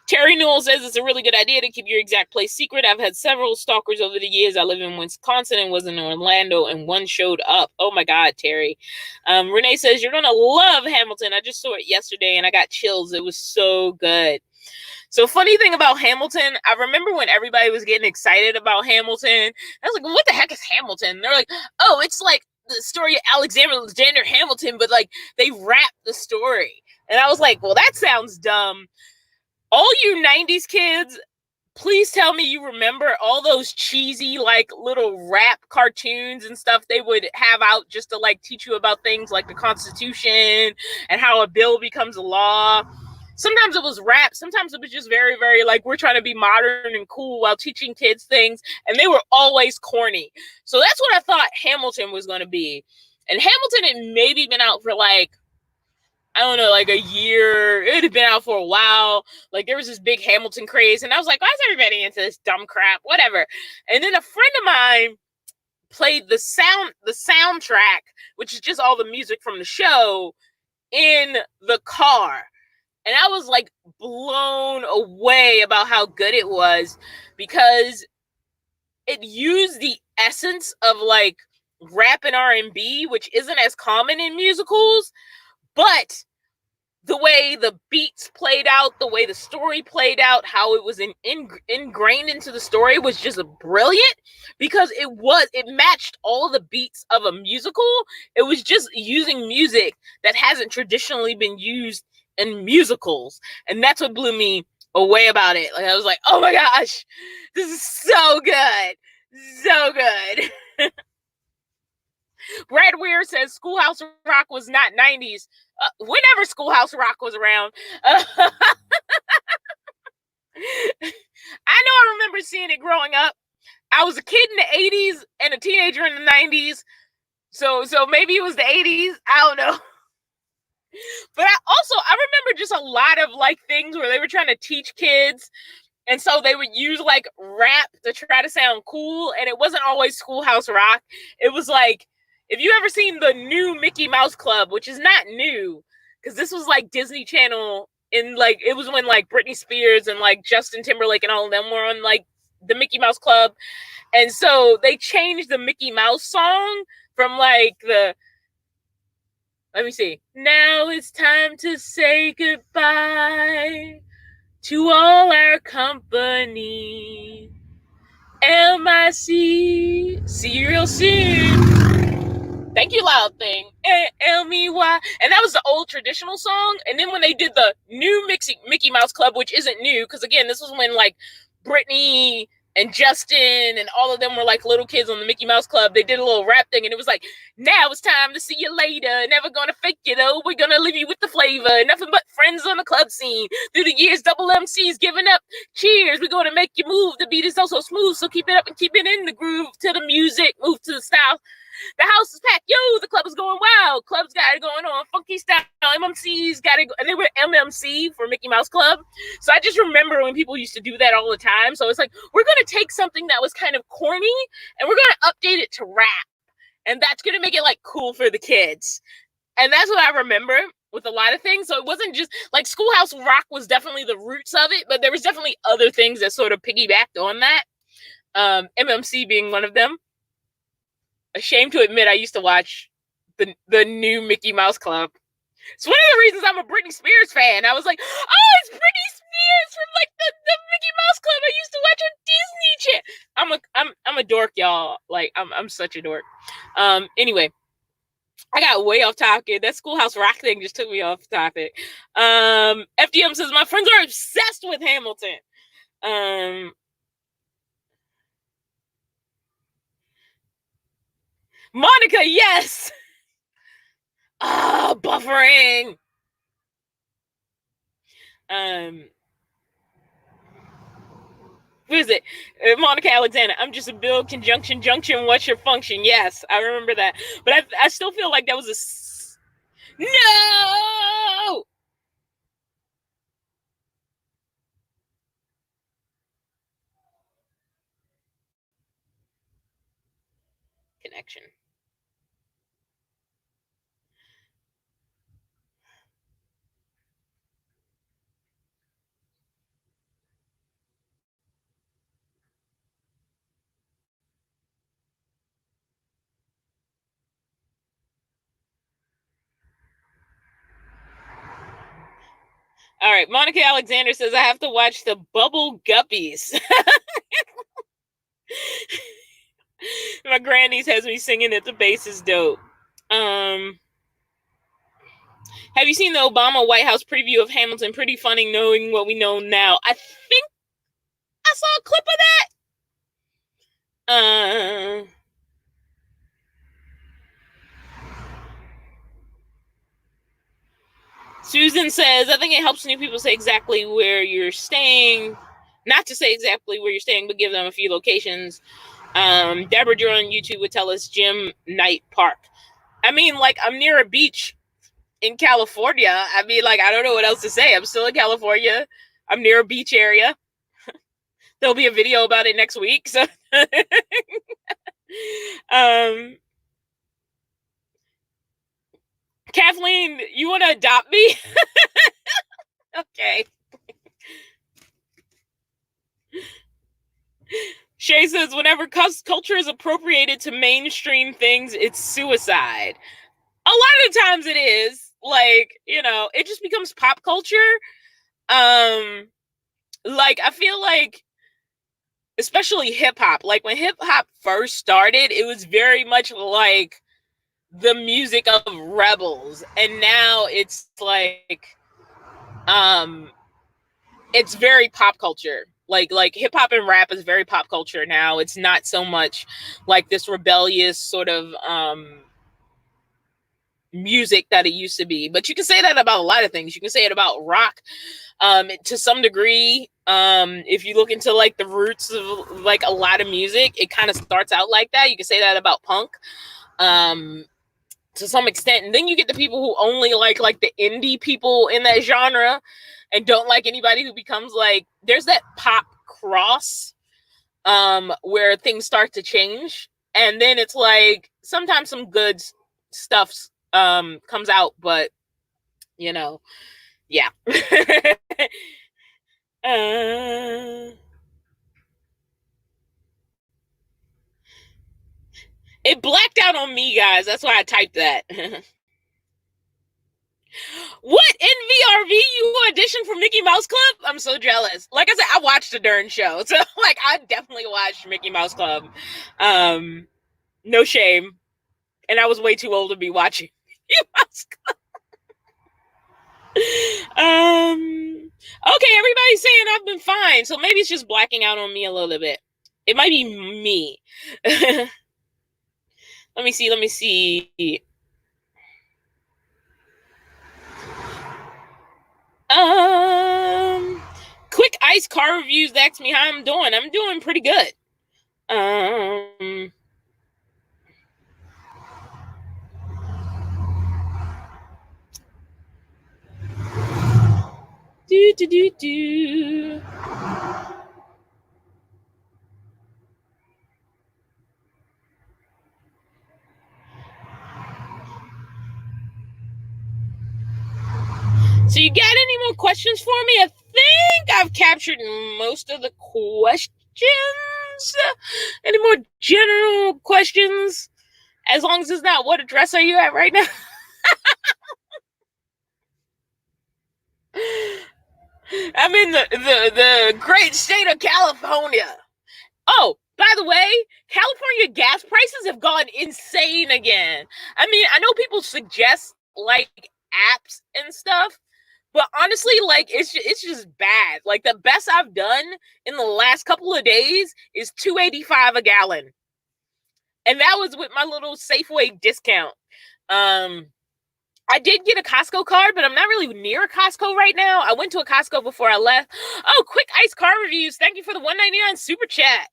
Terry Newell says it's a really good idea to keep your exact place secret. I've had several stalkers over the years. I live in Wisconsin and was in Orlando, and one showed up. Oh my God, Terry. Renee says, you're going to love Hamilton. I just saw it yesterday and I got chills. It was so good. So funny thing about Hamilton, I remember when everybody was getting excited about Hamilton. I was like, what the heck is Hamilton? And they're like, oh, it's like the story of Alexander Hamilton, but like they rap the story. And I was like, well, that sounds dumb. All you 90s kids, please tell me you remember all those cheesy like little rap cartoons and stuff they would have out just to like teach you about things like the Constitution and how a bill becomes a law. Sometimes it was rap. Sometimes it was just very, very like we're trying to be modern and cool while teaching kids things. And they were always corny. So that's what I thought Hamilton was going to be. And Hamilton had maybe been out for like, I don't know, like a year. It had been out for a while. Like there was this big Hamilton craze. And I was like, why is everybody into this dumb crap? Whatever. And then a friend of mine played the soundtrack, which is just all the music from the show, in the car. And I was like blown away about how good it was, because it used the essence of like rap and R&B, which isn't as common in musicals, but the way the beats played out, the way the story played out, how it was ingrained into the story was just brilliant, because it matched all the beats of a musical. It was just using music that hasn't traditionally been used in musicals, and that's what blew me away about it. Like I was like, oh my gosh, this is so good, so good. Brad Weir says Schoolhouse Rock was not 90s. Whenever Schoolhouse Rock was around. I know I remember seeing it growing up. I was a kid in the 80s and a teenager in the 90s. So maybe it was the 80s. I don't know. But I remember just a lot of like things where they were trying to teach kids. And so they would use like rap to try to sound cool. And it wasn't always Schoolhouse Rock. It was like, if you ever seen the new Mickey Mouse Club, which is not new, because this was like Disney Channel in like, it was when like Britney Spears and like Justin Timberlake and all of them were on like the Mickey Mouse Club. And so they changed the Mickey Mouse song from like let me see. Now it's time to say goodbye to all our company. MIC. See you real soon. Thank you, Loud Thing. LMY. And that was the old traditional song. And then when they did the new Mickey Mouse Club, which isn't new, because again, this was when like Britney and Justin and all of them were like little kids on the Mickey Mouse Club. They did a little rap thing, and it was like, now it's time to see you later. Never gonna fake you though. We're gonna leave you with the flavor. Nothing but friends on the club scene. Through the years, double MC's giving up. Cheers. We're gonna make you move. The beat is so smooth, so keep it up and keep it in the groove. To the music, move to the style. The house is packed. Yo, the club is going wild. Club's got it going on. Funky style. MMC's got it. And they were MMC for Mickey Mouse Club. So I just remember when people used to do that all the time. So it's like, we're going to take something that was kind of corny and we're going to update it to rap. And that's going to make it like cool for the kids. And that's what I remember with a lot of things. So it wasn't just like Schoolhouse Rock was definitely the roots of it, but there was definitely other things that sort of piggybacked on that. MMC being one of them. Ashamed to admit, I used to watch the new Mickey Mouse Club. It's one of the reasons I'm a Britney Spears fan. I was like, oh, it's Britney Spears from like the Mickey Mouse Club I used to watch on Disney Channel. I'm a dork, y'all. Like I'm such a dork. Anyway, I got way off topic. That Schoolhouse Rock thing just took me off topic. FDM says my friends are obsessed with Hamilton. Monica, yes. Oh, buffering. Who is it? Monica Alexander. I'm just a build conjunction junction. What's your function? Yes, I remember that. But I still feel like that was no connection. All right, Monica Alexander says I have to watch the Bubble Guppies. My grannies has me singing it. The bass is dope. Have you seen the Obama White House preview of Hamilton? Pretty funny knowing what we know now. I think I saw a clip of that. Susan says, I think it helps new people say exactly where you're staying. Not to say exactly where you're staying, but give them a few locations. Deborah Drew on YouTube would tell us Jim Knight Park. I mean, like, I'm near a beach in California. I mean, like, I don't know what else to say. I'm still in California. I'm near a beach area. There'll be a video about it next week. So, Kathleen, you want to adopt me? Okay. Shay says, whenever culture is appropriated to mainstream things, it's suicide. A lot of times it is. Like, you know, it just becomes pop culture. Like, I feel like, especially hip hop, like when hip hop first started, it was very much like the music of rebels. And now it's like, it's very pop culture. Like hip hop and rap is very pop culture now. It's not so much like this rebellious sort of music that it used to be. But you can say that about a lot of things. You can say it about rock to some degree. If you look into like the roots of like a lot of music, it kind of starts out like that. You can say that about punk to some extent. And then you get the people who only like the indie people in that genre and don't like anybody who becomes like, there's that pop cross where things start to change. And then it's like sometimes some good stuff comes out, but you know, yeah. It blacked out on me, guys. That's why I typed that. What? NVRV? You auditioned for Mickey Mouse Club? I'm so jealous. Like I said, I watched the darn show. So, like, I definitely watched Mickey Mouse Club. No shame. And I was way too old to be watching Mickey Mouse Club. Okay, everybody's saying I've been fine. So maybe it's just blacking out on me a little bit. It might be me. Let me see. Quick ice car reviews asked me how I'm doing. I'm doing pretty good. Do. So you got any more questions for me? I think I've captured most of the questions. Any more general questions? As long as it's not what address are you at right now? I'm in the great state of California. Oh, by the way, California gas prices have gone insane again. I mean, I know people suggest like apps and stuff, but honestly, like it's just bad. Like the best I've done in the last couple of days is $2.85 a gallon. And that was with my little Safeway discount. I did get a Costco card, but I'm not really near a Costco right now. I went to a Costco before I left. Oh, quick ice car reviews. Thank you for the $1.99 super chat.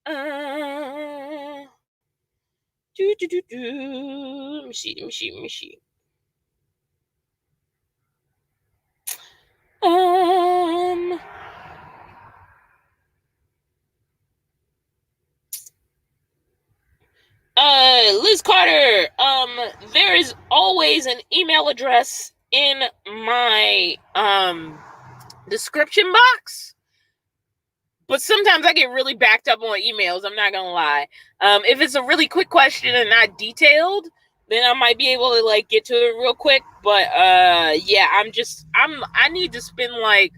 Let me see. Liz Carter, there is always an email address in my description box, but sometimes I get really backed up on emails. I'm not gonna lie. If it's a really quick question and not detailed, then I might be able to like get to it real quick. But yeah, I need to spend like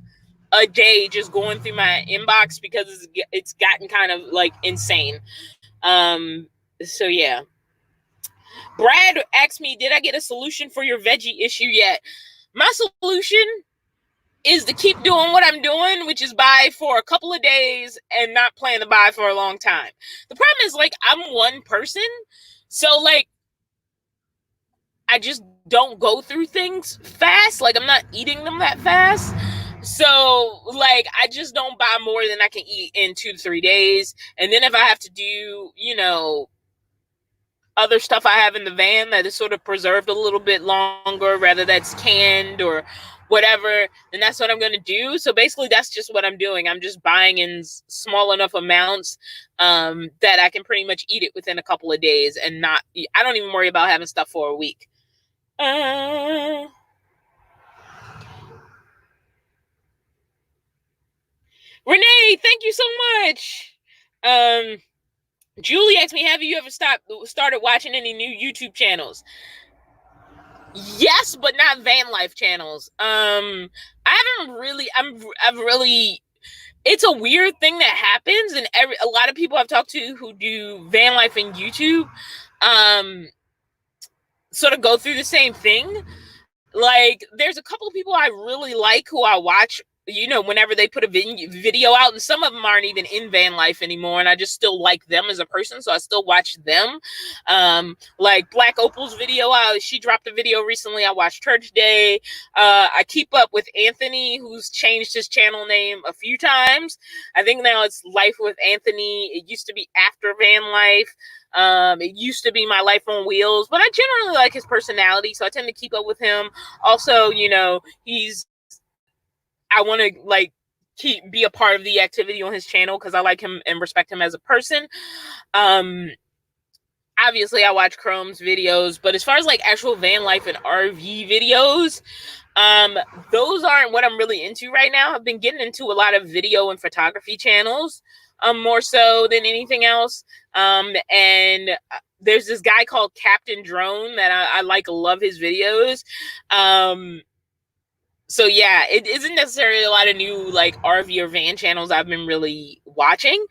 a day just going through my inbox because it's gotten kind of like insane. So yeah. Brad asked me, did I get a solution for your veggie issue yet? My solution is to keep doing what I'm doing, which is buy for a couple of days and not plan to buy for a long time. The problem is, like, I'm one person, so, like, I just don't go through things fast. Like, I'm not eating them that fast. So, like, I just don't buy more than I can eat in 2 to 3 days. And then if I have to do, you know, other stuff I have in the van that is sort of preserved a little bit longer, rather that's canned or whatever, then that's what I'm going to do. So basically that's just what I'm doing. I'm just buying in small enough amounts that I can pretty much eat it within a couple of days and I don't even worry about having stuff for a week. Renee, thank you so much. Julie asked me, have you ever started watching any new YouTube channels? Yes, but not Vanlife channels. I've really, it's a weird thing that happens, and a lot of people I've talked to who do Vanlife and YouTube, sort of go through the same thing. Like, there's a couple of people I really like who I watch, you know, whenever they put a video out, and some of them aren't even in Vanlife anymore, and I just still like them as a person, so I still watch them. Like Black Opal's video, she dropped a video recently. I watched her today. I keep up with Anthony, who's changed his channel name a few times. I think now it's Life with Anthony. It used to be After Vanlife. It used to be My Life on Wheels, but I generally like his personality, so I tend to keep up with him. Also, you know, I want to like be a part of the activity on his channel because I like him and respect him as a person. Obviously I watch Chrome's videos, but as far as like actual van life and RV videos, those aren't what I'm really into right now. I've been getting into a lot of video and photography channels, more so than anything else. And there's this guy called Captain Drone that I like, love his videos. So yeah, it isn't necessarily a lot of new like RV or van channels I've been really watching.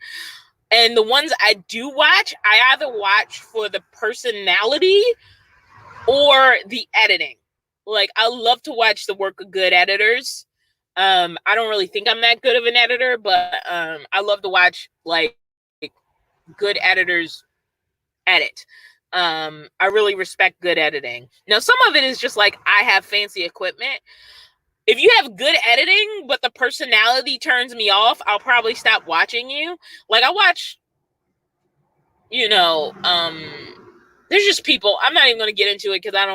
And the ones I do watch, I either watch for the personality or the editing. Like, I love to watch the work of good editors. I don't really think I'm that good of an editor, but I love to watch like good editors edit. I really respect good editing. Now, some of it is just like I have fancy equipment. If you have good editing, but the personality turns me off, I'll probably stop watching you. Like, I watch, you know, there's just people, I'm not even going to get into it because I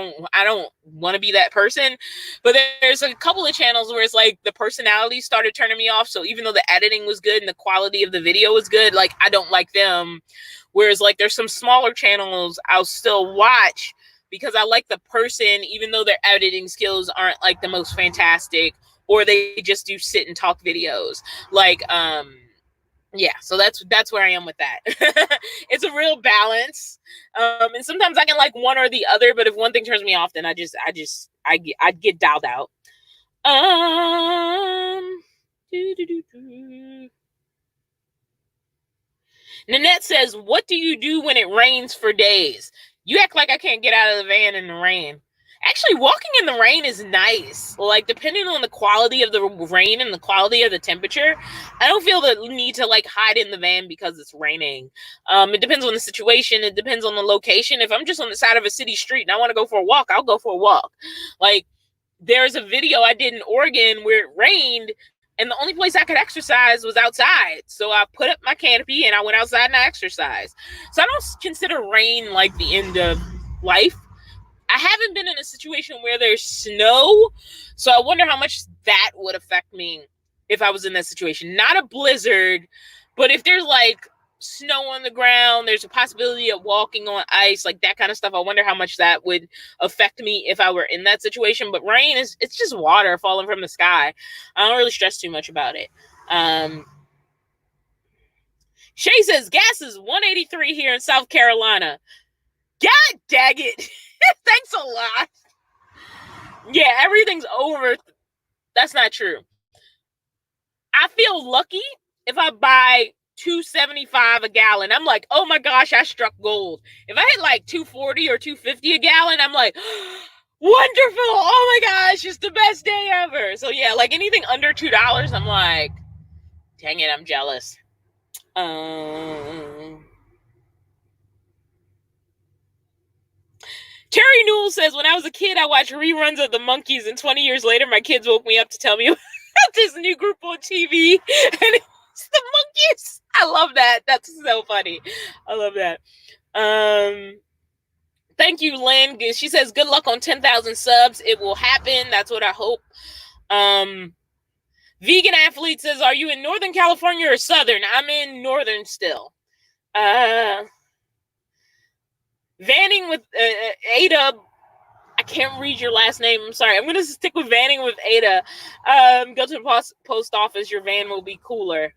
don't want to be that person. But there's a couple of channels where it's like the personality started turning me off. So even though the editing was good and the quality of the video was good, like, I don't like them. Whereas like there's some smaller channels I'll still watch because I like the person, even though their editing skills aren't like the most fantastic, or they just do sit and talk videos. Like, yeah, so that's where I am with that. It's a real balance. And sometimes I can like one or the other, but if one thing turns me off, then I get dialed out. Nanette says, what do you do when it rains for days? You act like I can't get out of the van in the rain. Actually, walking in the rain is nice. Like, depending on the quality of the rain and the quality of the temperature, I don't feel the need to like hide in the van because it's raining. It depends on the situation. It depends on the location. If I'm just on the side of a city street and I want to go for a walk, I'll go for a walk. Like, there's a video I did in Oregon where it rained and the only place I could exercise was outside. So I put up my canopy and I went outside and I exercised. So I don't consider rain like the end of life. I haven't been in a situation where there's snow, so I wonder how much that would affect me if I was in that situation. Not a blizzard, but if there's like snow on the ground, there's a possibility of walking on ice, like that kind of stuff. I wonder how much that would affect me if I were in that situation. But rain it's just water falling from the sky. I don't really stress too much about it. Shay says gas is $1.83 here in South Carolina. God dang it. Thanks a lot. Yeah, everything's over. That's not true. I feel lucky if I buy $2.75 a gallon. I'm like, oh my gosh, I struck gold. If I hit like $2.40 or $2.50 a gallon, I'm like, wonderful. Oh my gosh, it's the best day ever. So yeah, like anything under $2, I'm like, dang it, I'm jealous. Terry Newell says, when I was a kid, I watched reruns of The Monkees, and 20 years later, my kids woke me up to tell me about this new group on TV, and it was The Monkees. I love that. That's so funny. I love that. Thank you, Lynn. She says, good luck on 10,000 subs. It will happen. That's what I hope. Vegan Athlete says, are you in Northern California or Southern? I'm in Northern still. Vanning with Ada. I can't read your last name. I'm sorry. I'm going to stick with vanning with Ada. Go to the post office. Your van will be cooler.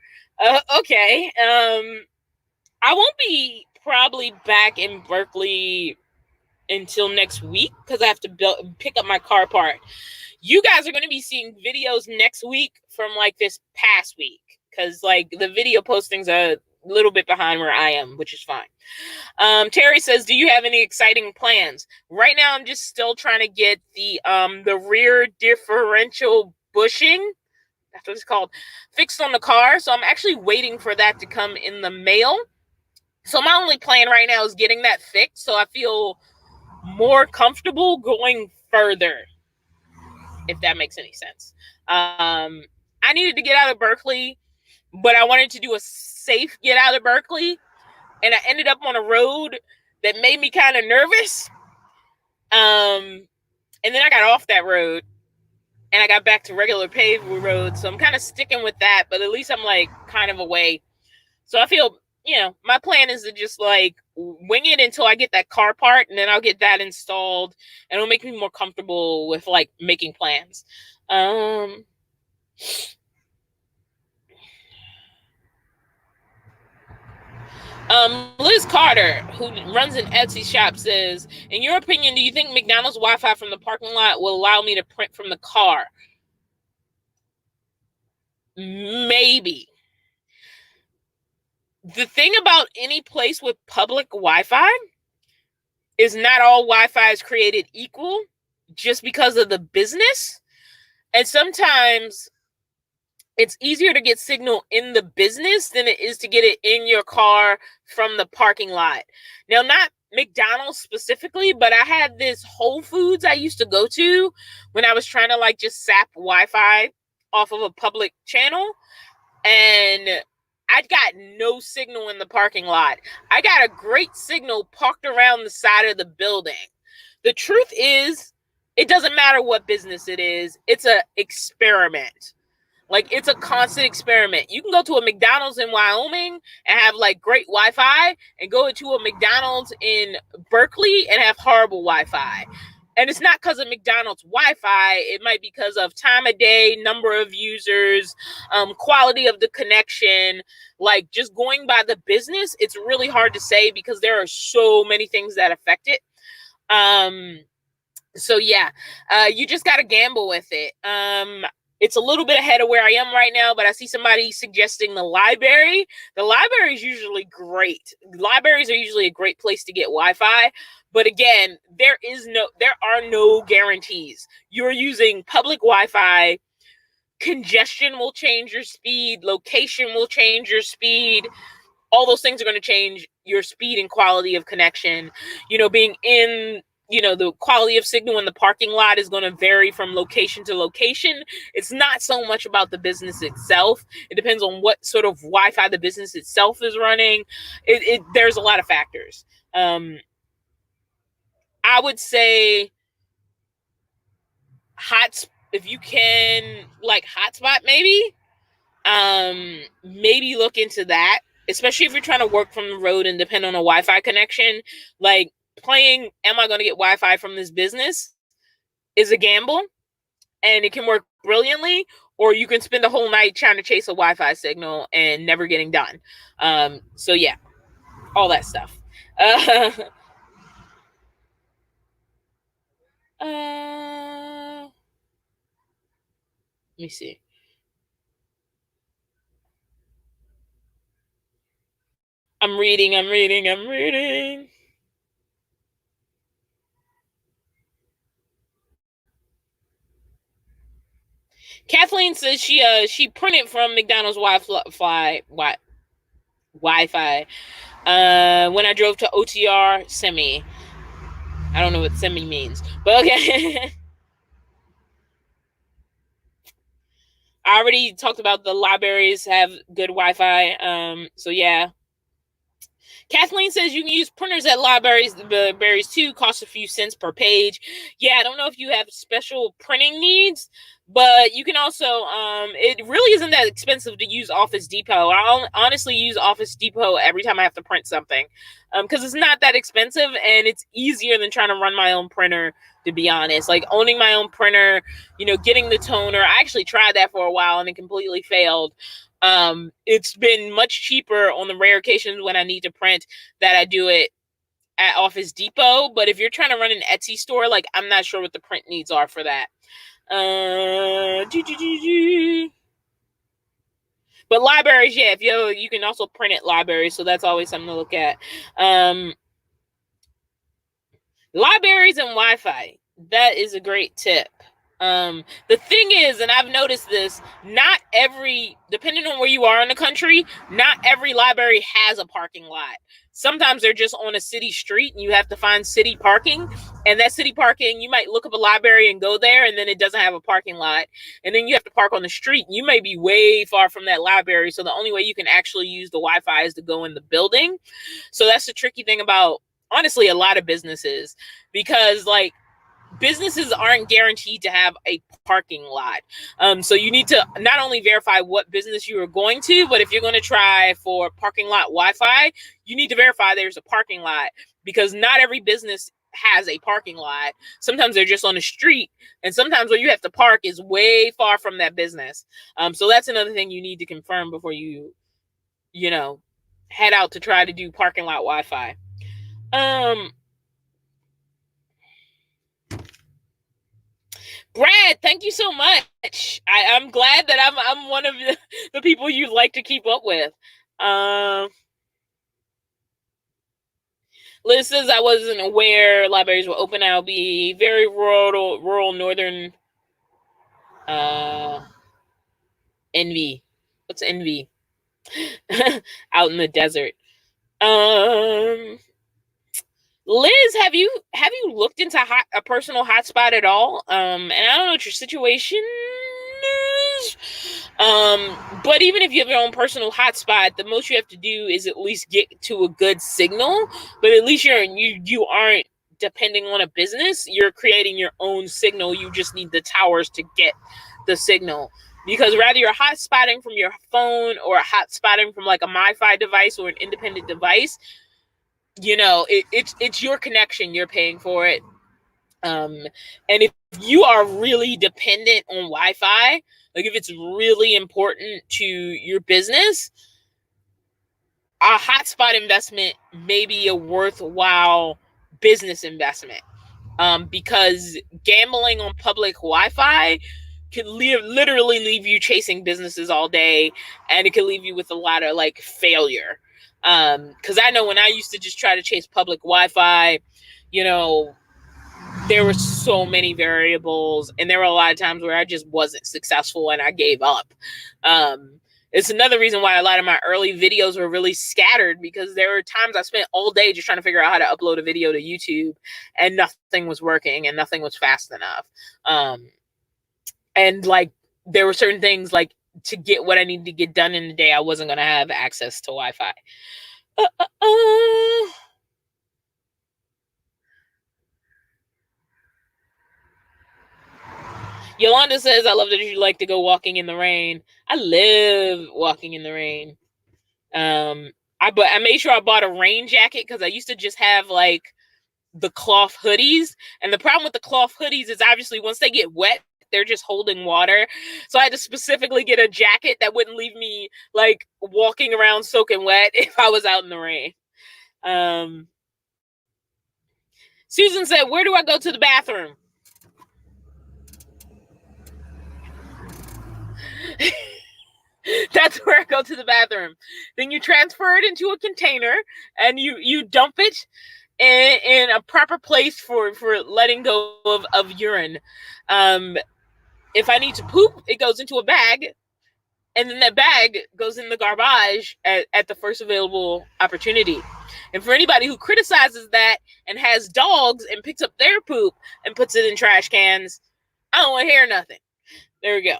Okay. I won't be probably back in Berkeley until next week because I have to pick up my car part. You guys are going to be seeing videos next week from like this past week because like the video postings are a little bit behind where I am, which is fine. Terry says, do you have any exciting plans? Right now, I'm just still trying to get the rear differential bushing, that's what it's called, fixed on the car. So I'm actually waiting for that to come in the mail. So my only plan right now is getting that fixed so I feel more comfortable going further, if that makes any sense. I needed to get out of Berkeley, but I wanted to do a safe get out of Berkeley. And I ended up on a road that made me kind of nervous. And then I got off that road and I got back to regular paved roads. So I'm kind of sticking with that, but at least I'm like kind of away. So I feel, my plan is to just like wing it until I get that car part and then I'll get that installed and it'll make me more comfortable with like making plans. Liz Carter, who runs an Etsy shop, says, in your opinion, do you think McDonald's Wi-Fi from the parking lot will allow me to print from the car? Maybe. The thing about any place with public Wi-Fi is not all Wi-Fi is created equal just because of the business. And sometimes it's easier to get signal in the business than it is to get it in your car from the parking lot. Now, not McDonald's specifically, but I had this Whole Foods I used to go to when I was trying to like just sap Wi-Fi off of a public channel. And I got no signal in the parking lot. I got a great signal parked around the side of the building. The truth is, it doesn't matter what business it is. It's an experiment. Like, it's a constant experiment. You can go to a McDonald's in Wyoming and have like great Wi-Fi, and go to a McDonald's in Berkeley and have horrible Wi-Fi. And it's not because of McDonald's Wi-Fi. It might be because of time of day, number of users, quality of the connection. Like, just going by the business, it's really hard to say because there are so many things that affect it. So yeah, you just got to gamble with it. It's a little bit ahead of where I am right now, but I see somebody suggesting the library. The library is usually great. Libraries are usually a great place to get Wi-Fi. But again, there are no guarantees. You're using public Wi-Fi. Congestion will change your speed. Location will change your speed. All those things are going to change your speed and quality of connection. Being in, the quality of signal in the parking lot is going to vary from location to location. It's not so much about the business itself. It depends on what sort of Wi-Fi the business itself is running. There's a lot of factors. I would say if you can, like, hotspot maybe look into that, especially if you're trying to work from the road and depend on a Wi-Fi connection. Like, playing, am I going to get Wi-Fi from this business, is a gamble, and it can work brilliantly, or you can spend the whole night trying to chase a Wi-Fi signal and never getting done. So yeah, all that stuff. Let me see. I'm reading. Kathleen says she printed from McDonald's Wi-Fi when I drove to OTR semi. I don't know what semi means, but okay. I already talked about the libraries have good Wi-Fi. So yeah. Kathleen says you can use printers at libraries too, cost a few cents per page. Yeah, I don't know if you have special printing needs, but you can also, it really isn't that expensive to use Office Depot. I honestly use Office Depot every time I have to print something, because it's not that expensive and it's easier than trying to run my own printer, to be honest. Like, owning my own printer, getting the toner. I actually tried that for a while and it completely failed. It's been much cheaper on the rare occasions when I need to print that I do it at Office Depot. But if you're trying to run an Etsy store, like, I'm not sure what the print needs are for that. But libraries, yeah, if you can also print at libraries, so that's always something to look at. Libraries and Wi-Fi, that is a great tip. The thing is, and I've noticed this, depending on where you are in the country, not every library has a parking lot. Sometimes they're just on a city street and you have to find city parking. And that city parking, you might look up a library and go there, and then it doesn't have a parking lot. And then you have to park on the street. You may be way far from that library. So the only way you can actually use the Wi-Fi is to go in the building. So that's the tricky thing about, honestly, a lot of businesses, because, like, businesses aren't guaranteed to have a parking lot. So you need to not only verify what business you are going to, but if you're going to try for parking lot Wi-Fi, you need to verify there's a parking lot, because not every business has a parking lot. Sometimes they're just on the street, and sometimes where you have to park is way far from that business. So that's another thing you need to confirm before you head out to try to do parking lot Wi-Fi. Brad, thank you so much. I'm glad that I'm one of the people you like to keep up with. Liz says I wasn't aware libraries were open. I'll be very rural northern. Envy. What's envy? Out in the desert. Liz, have you looked into a personal hotspot at all? And I don't know what your situation is. But even if you have your own personal hotspot, the most you have to do is at least get to a good signal. But at least you aren't depending on a business. You're creating your own signal. You just need the towers to get the signal. because rather you're hotspotting from your phone or hotspotting from like a MiFi device or an independent device, it's your connection, you're paying for it. And if you are really dependent on Wi-Fi, like if it's really important to your business, a hotspot investment may be a worthwhile business investment. Because gambling on public Wi-Fi could literally leave you chasing businesses all day, and it could leave you with a lot of like failure. Because I know when I used to just try to chase public Wi-Fi, there were so many variables, and there were a lot of times where I just wasn't successful and I gave up. It's another reason why a lot of my early videos were really scattered, because there were times I spent all day just trying to figure out how to upload a video to YouTube, and nothing was working and nothing was fast enough. And like there were certain things, like to get what I needed to get done in the day, I wasn't going to have access to Wi-Fi. Yolanda says, I love that you like to go walking in the rain. I live walking in the rain. I made sure I bought a rain jacket, because I used to just have like the cloth hoodies. And the problem with the cloth hoodies is obviously once they get wet, they're just holding water. So I had to specifically get a jacket that wouldn't leave me like walking around soaking wet if I was out in the rain. Susan said, where do I go to the bathroom? That's where I go to the bathroom. Then you transfer it into a container and you dump it in a proper place for letting go of urine. If I need to poop, it goes into a bag, and then that bag goes in the garbage at the first available opportunity. And for anybody who criticizes that and has dogs and picks up their poop and puts it in trash cans, I don't want to hear nothing. There we go.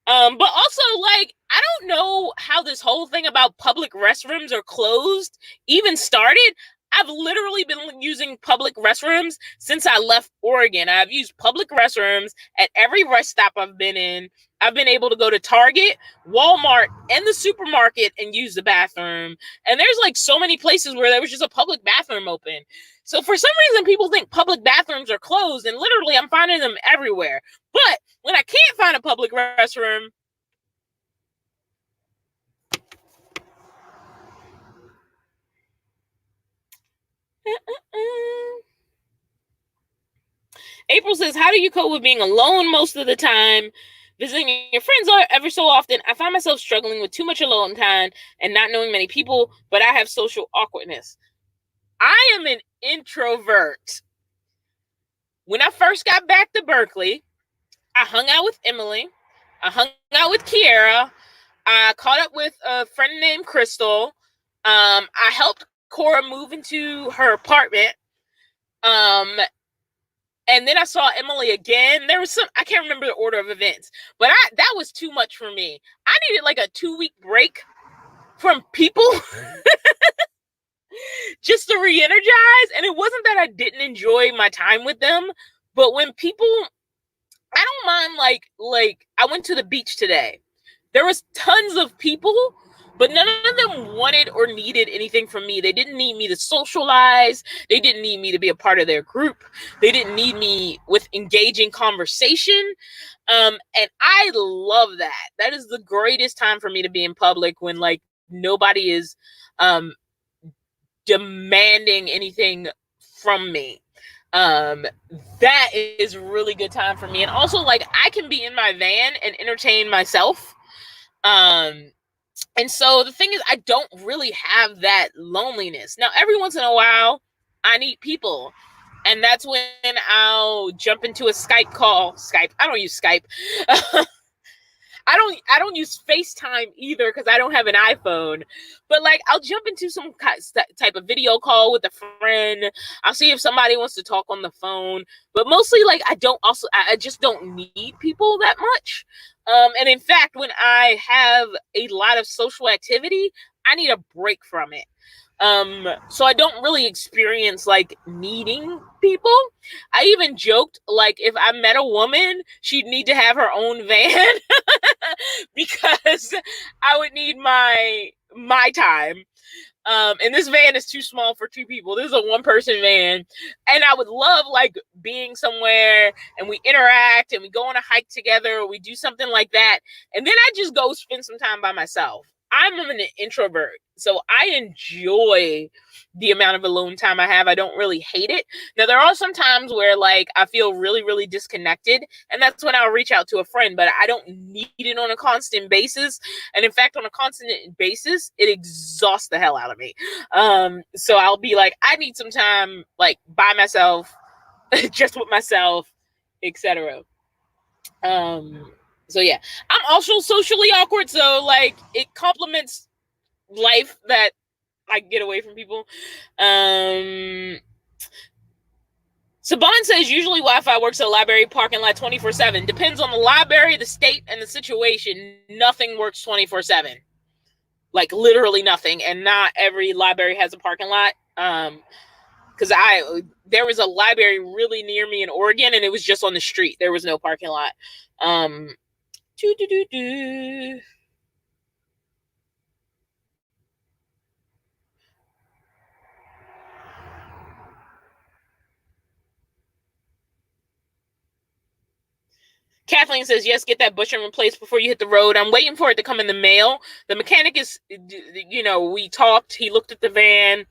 But also, like, I don't know how this whole thing about public restrooms are closed even started. I've literally been using public restrooms since I left Oregon. I've used public restrooms at every rest stop I've been in. I've been able to go to Target, Walmart, and the supermarket and use the bathroom. And there's like so many places where there was just a public bathroom open. So for some reason, people think public bathrooms are closed, and literally I'm finding them everywhere. But when I can't find a public restroom, April says, how do you cope with being alone most of the time? Visiting your friends ever so often. I find myself struggling with too much alone time and not knowing many people, but I have social awkwardness. I am an introvert. When I first got back to Berkeley, I hung out with Emily. I hung out with Kiara. I caught up with a friend named Crystal. I helped Cora move into her apartment. And then I saw Emily again. There was I can't remember the order of events, but that was too much for me. I needed like a 2-week break from people just to re-energize. And it wasn't that I didn't enjoy my time with them, but when people, I don't mind, like I went to the beach today. There was tons of people, but none of them wanted or needed anything from me. They didn't need me to socialize. They didn't need me to be a part of their group. They didn't need me with engaging conversation. And I love that. That is the greatest time for me to be in public, when like nobody is demanding anything from me. That is a really good time for me. And also, like, I can be in my van and entertain myself. And so the thing is, I don't really have that loneliness. Now, every once in a while, I need people. And that's when I'll jump into a Skype call. I don't use Skype. I don't use FaceTime either, because I don't have an iPhone. But like, I'll jump into some type of video call with a friend. I'll see if somebody wants to talk on the phone. But mostly, like, I just don't need people that much. And in fact, when I have a lot of social activity, I need a break from it. So I don't really experience like meeting people. I even joked like if I met a woman, she'd need to have her own van because I would need my time. And this van is too small for two people. This is a one-person van. And I would love like being somewhere and we interact and we go on a hike together or we do something like that. And then I just go spend some time by myself. I'm an introvert, so I enjoy the amount of alone time I have. I don't really hate it. Now, there are some times where like I feel really, really disconnected, and that's when I'll reach out to a friend, but I don't need it on a constant basis. And in fact, on a constant basis, it exhausts the hell out of me. So I'll be like, I need some time like by myself, just with myself, etc. So yeah, I'm also socially awkward, so like it complements life that I get away from people. Saban says usually Wi-Fi works at a library parking lot 24/7. Depends on the library, the state, and the situation. Nothing works 24/7. Like literally nothing, and not every library has a parking lot. Because there was a library really near me in Oregon, and it was just on the street. There was no parking lot. Kathleen says, yes, get that bushing replaced before you hit the road. I'm waiting for it to come in the mail. The mechanic is, we talked. He looked at the van.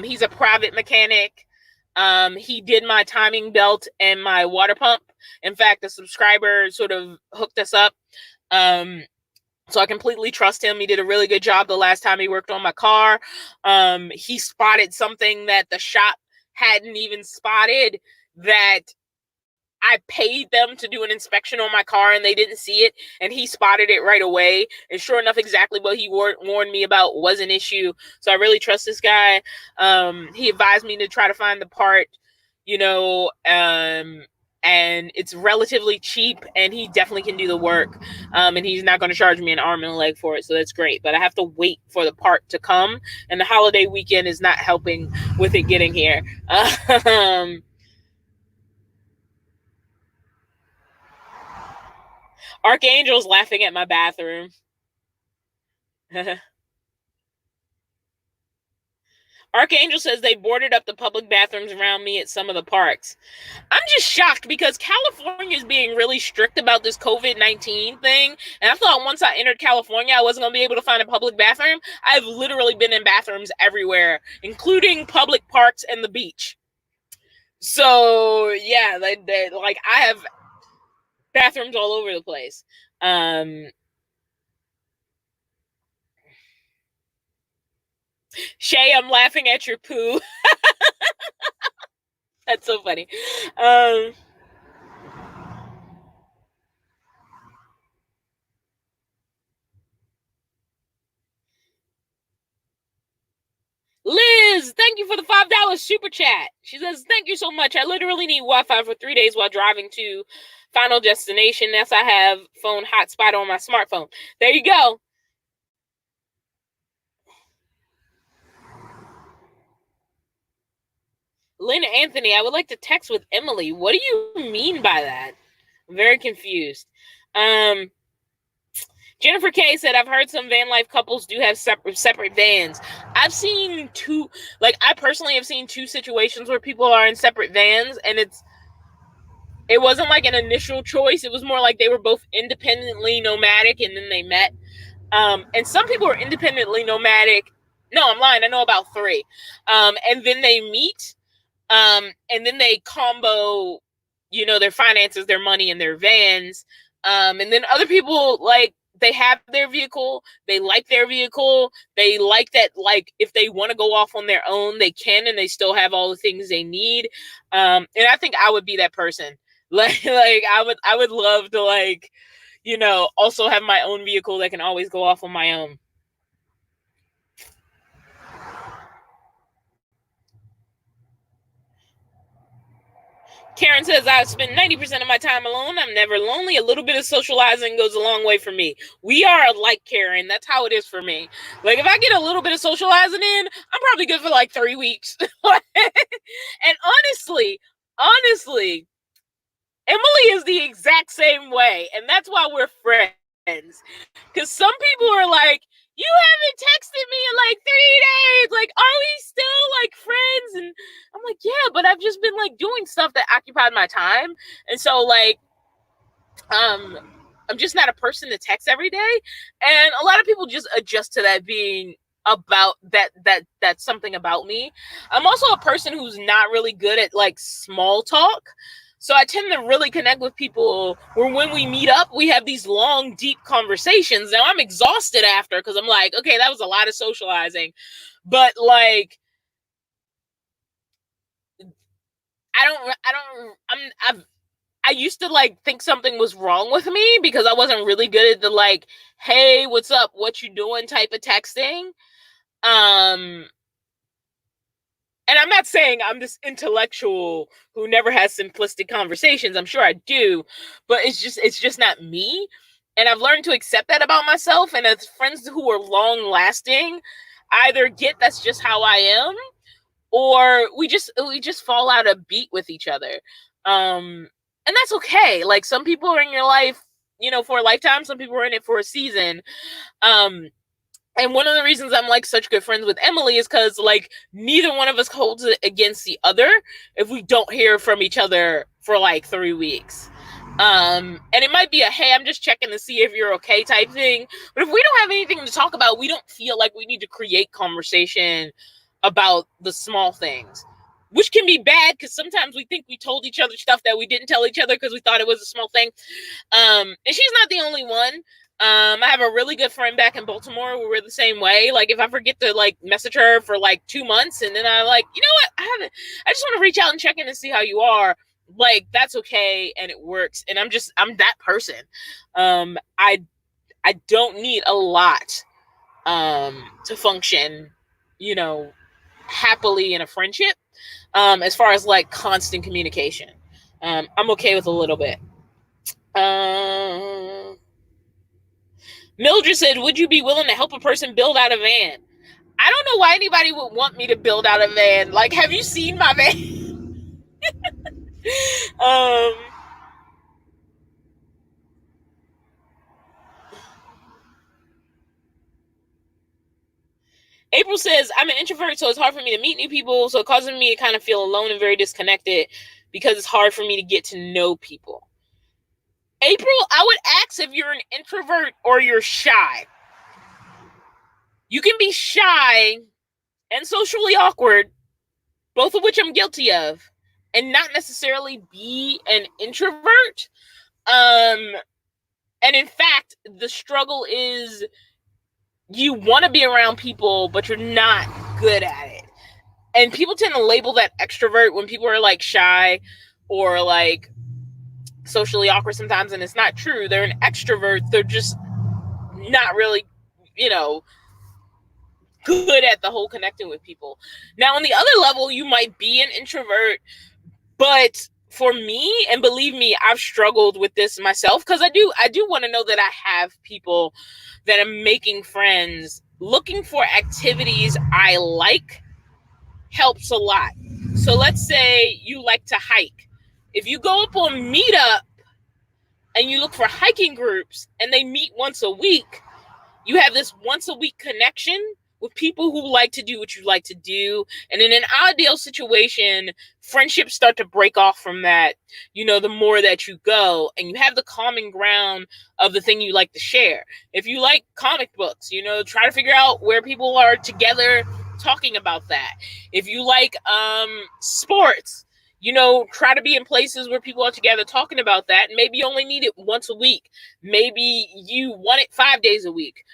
He's a private mechanic. He did my timing belt and my water pump. In fact, a subscriber sort of hooked us up. So I completely trust him. He did a really good job the last time he worked on my car. He spotted something that the shop hadn't even spotted, that I paid them to do an inspection on my car and they didn't see it, and he spotted it right away. And sure enough, exactly what he warned me about was an issue. So I really trust this guy. He advised me to try to find the part, and it's relatively cheap, and he definitely can do the work. And he's not going to charge me an arm and a leg for it, so that's great. But I have to wait for the part to come, and the holiday weekend is not helping with it getting here. Archangel's laughing at my bathroom. Archangel says they boarded up the public bathrooms around me at some of the parks. I'm just shocked because California is being really strict about this COVID-19 thing. And I thought once I entered California, I wasn't going to be able to find a public bathroom. I've literally been in bathrooms everywhere, including public parks and the beach. So yeah, like I have bathrooms all over the place. Shay, I'm laughing at your poo. That's so funny. Liz, thank you for the $5 super chat. She says, thank you so much. I literally need Wi-Fi for 3 days while driving to Final Destination. Yes, I have phone hotspot on my smartphone. There you go. Lynn Anthony, I would like to text with Emily. What do you mean by that? I'm very confused. Jennifer K said, I've heard some van life couples do have separate vans. I've seen two, I personally have seen two situations where people are in separate vans, and it wasn't like an initial choice. It was more like they were both independently nomadic and then they met. And some people are independently nomadic. No, I'm lying. I know about three. And then they meet, and then they combo, their finances, their money, and their vans. And then other people, they have their vehicle, they like their vehicle, they like that, if they want to go off on their own, they can, and they still have all the things they need. And I think I would be that person. I would love to also have my own vehicle that can always go off on my own. Karen says, I spend 90% of my time alone. I'm never lonely. A little bit of socializing goes a long way for me. We are alike, Karen. That's how it is for me. Like, if I get a little bit of socializing in, I'm probably good for like 3 weeks. And honestly, Emily is the exact same way. And that's why we're friends. Because some people are like, you haven't texted me in like 3 days. Like, are we still like friends? And I'm like, yeah, but I've just been like doing stuff that occupied my time. And so like, I'm just not a person to text every day. And a lot of people just adjust to that being about that's something about me. I'm also a person who's not really good at like small talk. So I tend to really connect with people where when we meet up, we have these long, deep conversations. Now I'm exhausted after because I'm like, okay, that was a lot of socializing. But like, I used to like think something was wrong with me because I wasn't really good at the like, hey, what's up? What you doing? Type of texting. And I'm not saying I'm this intellectual who never has simplistic conversations. I'm sure I do, but it's just not me. And I've learned to accept that about myself. And as friends who are long lasting, either get that's just how I am, or we just fall out of beat with each other. And that's okay. Like some people are in your life, for a lifetime. Some people are in it for a season. And one of the reasons I'm like such good friends with Emily is because like neither one of us holds it against the other if we don't hear from each other for like 3 weeks. And it might be a, hey, I'm just checking to see if you're okay type thing. But if we don't have anything to talk about, we don't feel like we need to create conversation about the small things, which can be bad because sometimes we think we told each other stuff that we didn't tell each other because we thought it was a small thing. And she's not the only one. I have a really good friend back in Baltimore where we're the same way. Like if I forget to like message her for like 2 months and then I like, you know what? I just want to reach out and check in and see how you are. Like that's okay and it works. And I'm that person. I don't need a lot to function, happily in a friendship. As far as like constant communication. I'm okay with a little bit. Mildred said, would you be willing to help a person build out a van? I don't know why anybody would want me to build out a van. Like, have you seen my van? April says, I'm an introvert, so it's hard for me to meet new people. So it causes me to kind of feel alone and very disconnected because it's hard for me to get to know people. April, I would ask if you're an introvert or you're shy. You can be shy and socially awkward, both of which I'm guilty of, and not necessarily be an introvert. And in fact, the struggle is you want to be around people, but you're not good at it. And people tend to label that extrovert when people are like shy or like socially awkward sometimes, and it's not true. They're an extrovert. They're just not really, good at the whole connecting with people. Now, on the other level, you might be an introvert, but for me, and believe me, I've struggled with this myself because I do want to know that I have people that I'm making friends. Looking for activities I like helps a lot. So let's say you like to hike. If you go up on Meetup and you look for hiking groups and they meet once a week, you have this once a week connection with people who like to do what you like to do. And in an ideal situation, friendships start to break off from that, the more that you go, and you have the common ground of the thing you like to share. If you like comic books, try to figure out where people are together talking about that. If you like sports, try to be in places where people are together talking about that. Maybe you only need it once a week. Maybe you want it 5 days a week.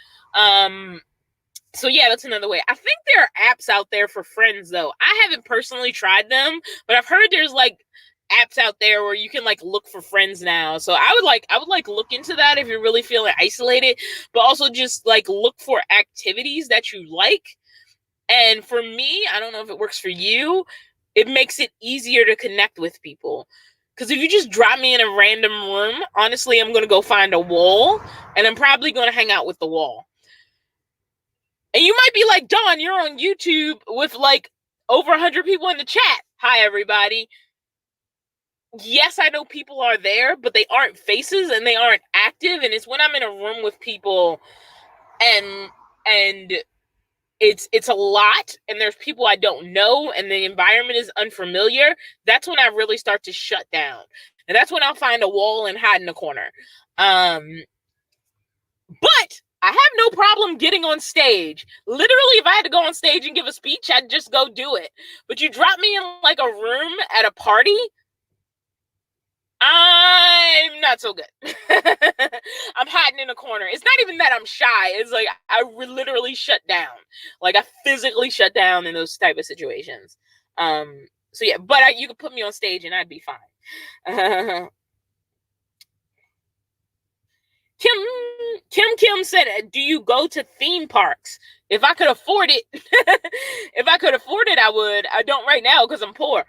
So yeah, that's another way. I think there are apps out there for friends though. I haven't personally tried them, but I've heard there's like apps out there where you can like look for friends now. So I would like look into that if you're really feeling isolated, but also just like look for activities that you like. And for me, I don't know if it works for you, it makes it easier to connect with people. Because if you just drop me in a random room, honestly, I'm going to go find a wall, and I'm probably going to hang out with the wall. And you might be like, Dawn, you're on YouTube with like over 100 people in the chat. Hi, everybody. Yes, I know people are there, but they aren't faces and they aren't active. And it's when I'm in a room with people and it's a lot and there's people I don't know and the environment is unfamiliar, that's when I really start to shut down. And that's when I'll find a wall and hide in the corner. But I have no problem getting on stage. Literally, if I had to go on stage and give a speech, I'd just go do it. But you drop me in like a room at a party, I'm not so good. I'm hiding in a corner. It's not even that I'm shy. It's like I literally shut down. Like I physically shut down in those type of situations. So yeah, but you could put me on stage and I'd be fine. Kim said, do you go to theme parks? If I could afford it, I would. I don't right now because I'm poor.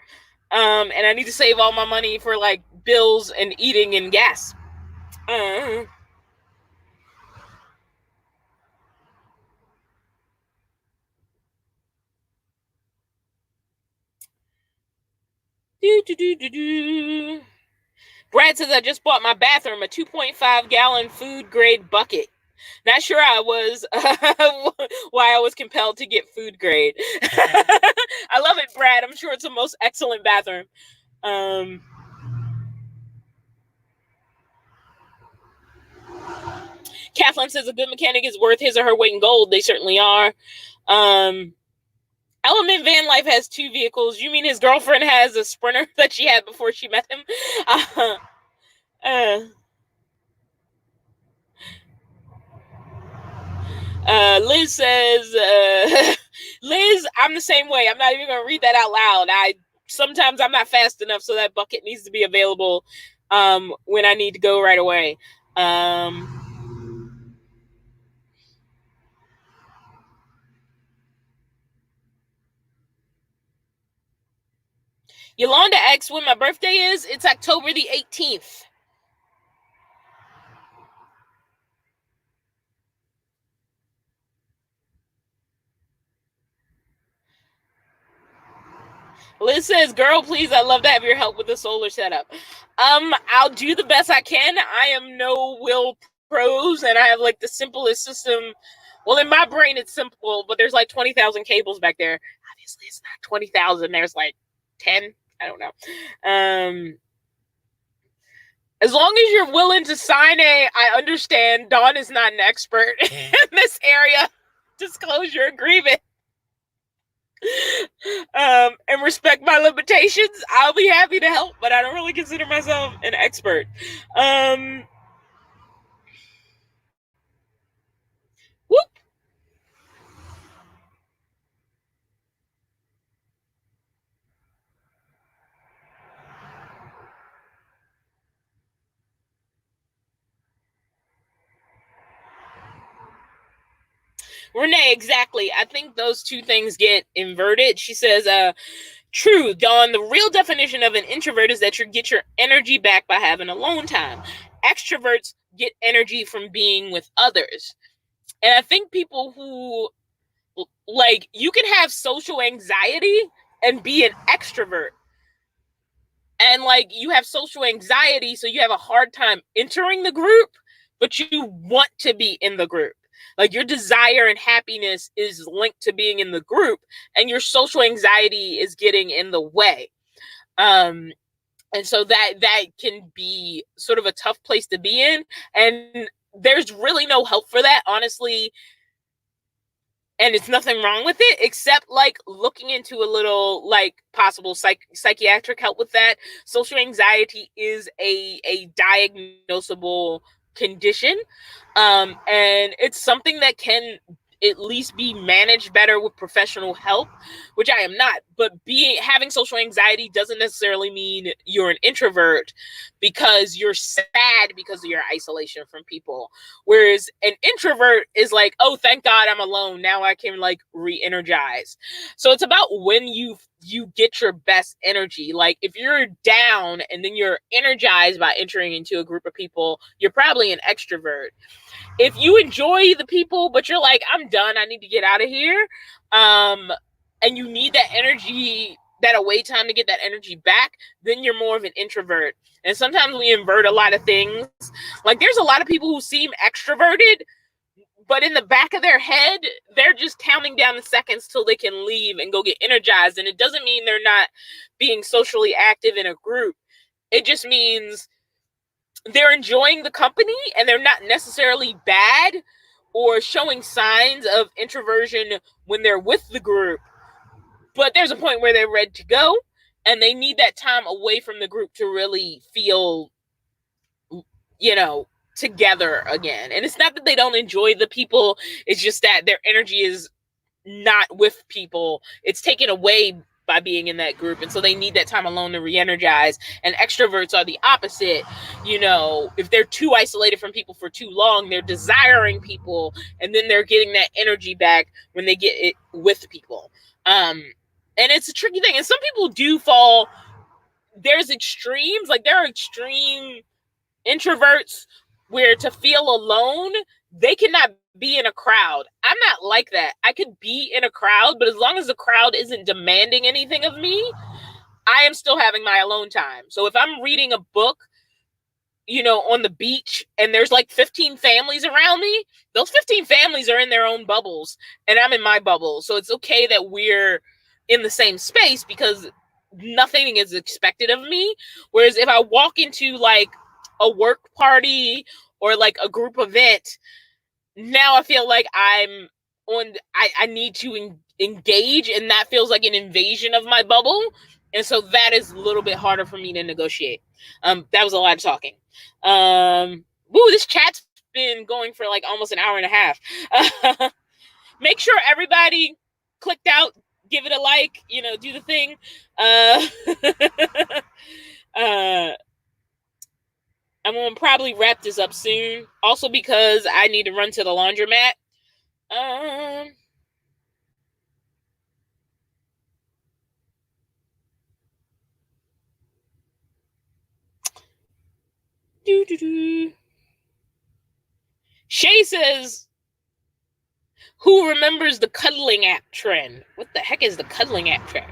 And I need to save all my money for like bills and eating and gas. Brad says, I just bought my bathroom, a 2.5 gallon food grade bucket. Not sure I was why I was compelled to get food grade. I love it, Brad. I'm sure it's the most excellent bathroom. Kathleen says a good mechanic is worth his or her weight in gold. They certainly are. Element Vanlife has 2 vehicles. You mean his girlfriend has a Sprinter that she had before she met him? Liz says, Liz, I'm the same way. I'm not even going to read that out loud. Sometimes I'm not fast enough, so that bucket needs to be available when I need to go right away. Yolanda asks when my birthday is. It's October the 18th. Liz says, girl, please, I'd love to have your help with the solar setup. I'll do the best I can. I am no Will Pros, and I have like the simplest system. Well, in my brain, it's simple, but there's like 20,000 cables back there. Obviously, it's not 20,000. There's like 10. I don't know. As long as you're willing to sign I understand Dawn is not an expert in this area, disclosure agreement. And respect my limitations, I'll be happy to help, but I don't really consider myself an expert. Whoop. Renee, exactly. I think those two things get inverted. She says, true, Dawn, the real definition of an introvert is that you get your energy back by having alone time. Extroverts get energy from being with others. And I think people who, like, you can have social anxiety and be an extrovert. And, like, you have social anxiety, so you have a hard time entering the group, but you want to be in the group. Like your desire and happiness is linked to being in the group, and your social anxiety is getting in the way. And so that can be sort of a tough place to be in. And there's really no help for that, honestly. And it's nothing wrong with it, except like looking into a little like possible psychiatric help with that. Social anxiety is a diagnosable condition. And it's something that can at least be managed better with professional help, which I am not. But having social anxiety doesn't necessarily mean you're an introvert because you're sad because of your isolation from people. Whereas an introvert is like, oh, thank God I'm alone. Now I can like re-energize. So it's about when you get your best energy. Like if you're down and then you're energized by entering into a group of people, you're probably an extrovert. If you enjoy the people, but you're like, I'm done, I need to get out of here, and you need that energy, that away time to get that energy back, then you're more of an introvert. And sometimes we invert a lot of things. Like there's a lot of people who seem extroverted, but in the back of their head, they're just counting down the seconds till they can leave and go get energized. And it doesn't mean they're not being socially active in a group. It just means they're enjoying the company and they're not necessarily bad or showing signs of introversion when they're with the group. But there's a point where they're ready to go and they need that time away from the group to really feel, together again. And it's not that they don't enjoy the people. It's just that their energy is not with people. It's taken away by being in that group. And so they need that time alone to re-energize. And extroverts are the opposite. If they're too isolated from people for too long, they're desiring people and then they're getting that energy back when they get it with people. And it's a tricky thing. And some people do fall, there's extremes, like there are extreme introverts where to feel alone, they cannot be in a crowd. I'm not like that. I could be in a crowd, but as long as the crowd isn't demanding anything of me, I am still having my alone time. So if I'm reading a book, on the beach and there's like 15 families around me, those 15 families are in their own bubbles and I'm in my bubble. So it's okay that we're in the same space because nothing is expected of me. Whereas if I walk into like a work party or like a group event, now I feel like I need to engage, and that feels like an invasion of my bubble. And so that is a little bit harder for me to negotiate. That was a lot of talking. This chat's been going for like almost an hour and a half. Make sure everybody clicked out, give it a like, do the thing. I'm going to probably wrap this up soon. Also because I need to run to the laundromat. Shay says, who remembers the cuddling app trend? What the heck is the cuddling app trend?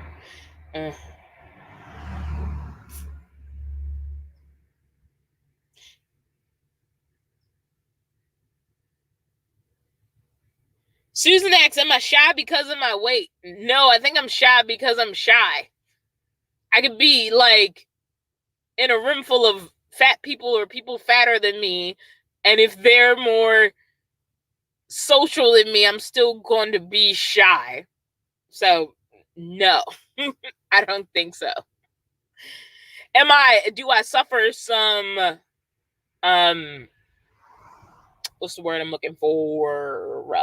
Susan asks, am I shy because of my weight? No, I think I'm shy because I'm shy. I could be like in a room full of fat people or people fatter than me, and if they're more social than me, I'm still going to be shy. So, no, I don't think so. Do I suffer some, what's the word I'm looking for?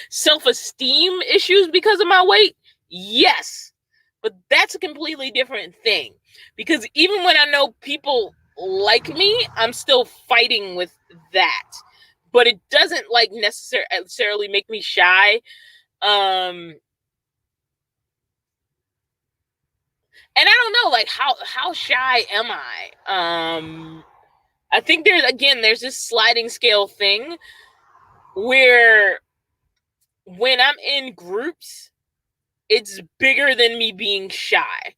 Self-esteem issues because of my weight? Yes. But that's a completely different thing. Because even when I know people like me, I'm still fighting with that. But it doesn't like necessarily make me shy. And I don't know, like how shy am I? I think there's this sliding scale thing where when I'm in groups, it's bigger than me being shy.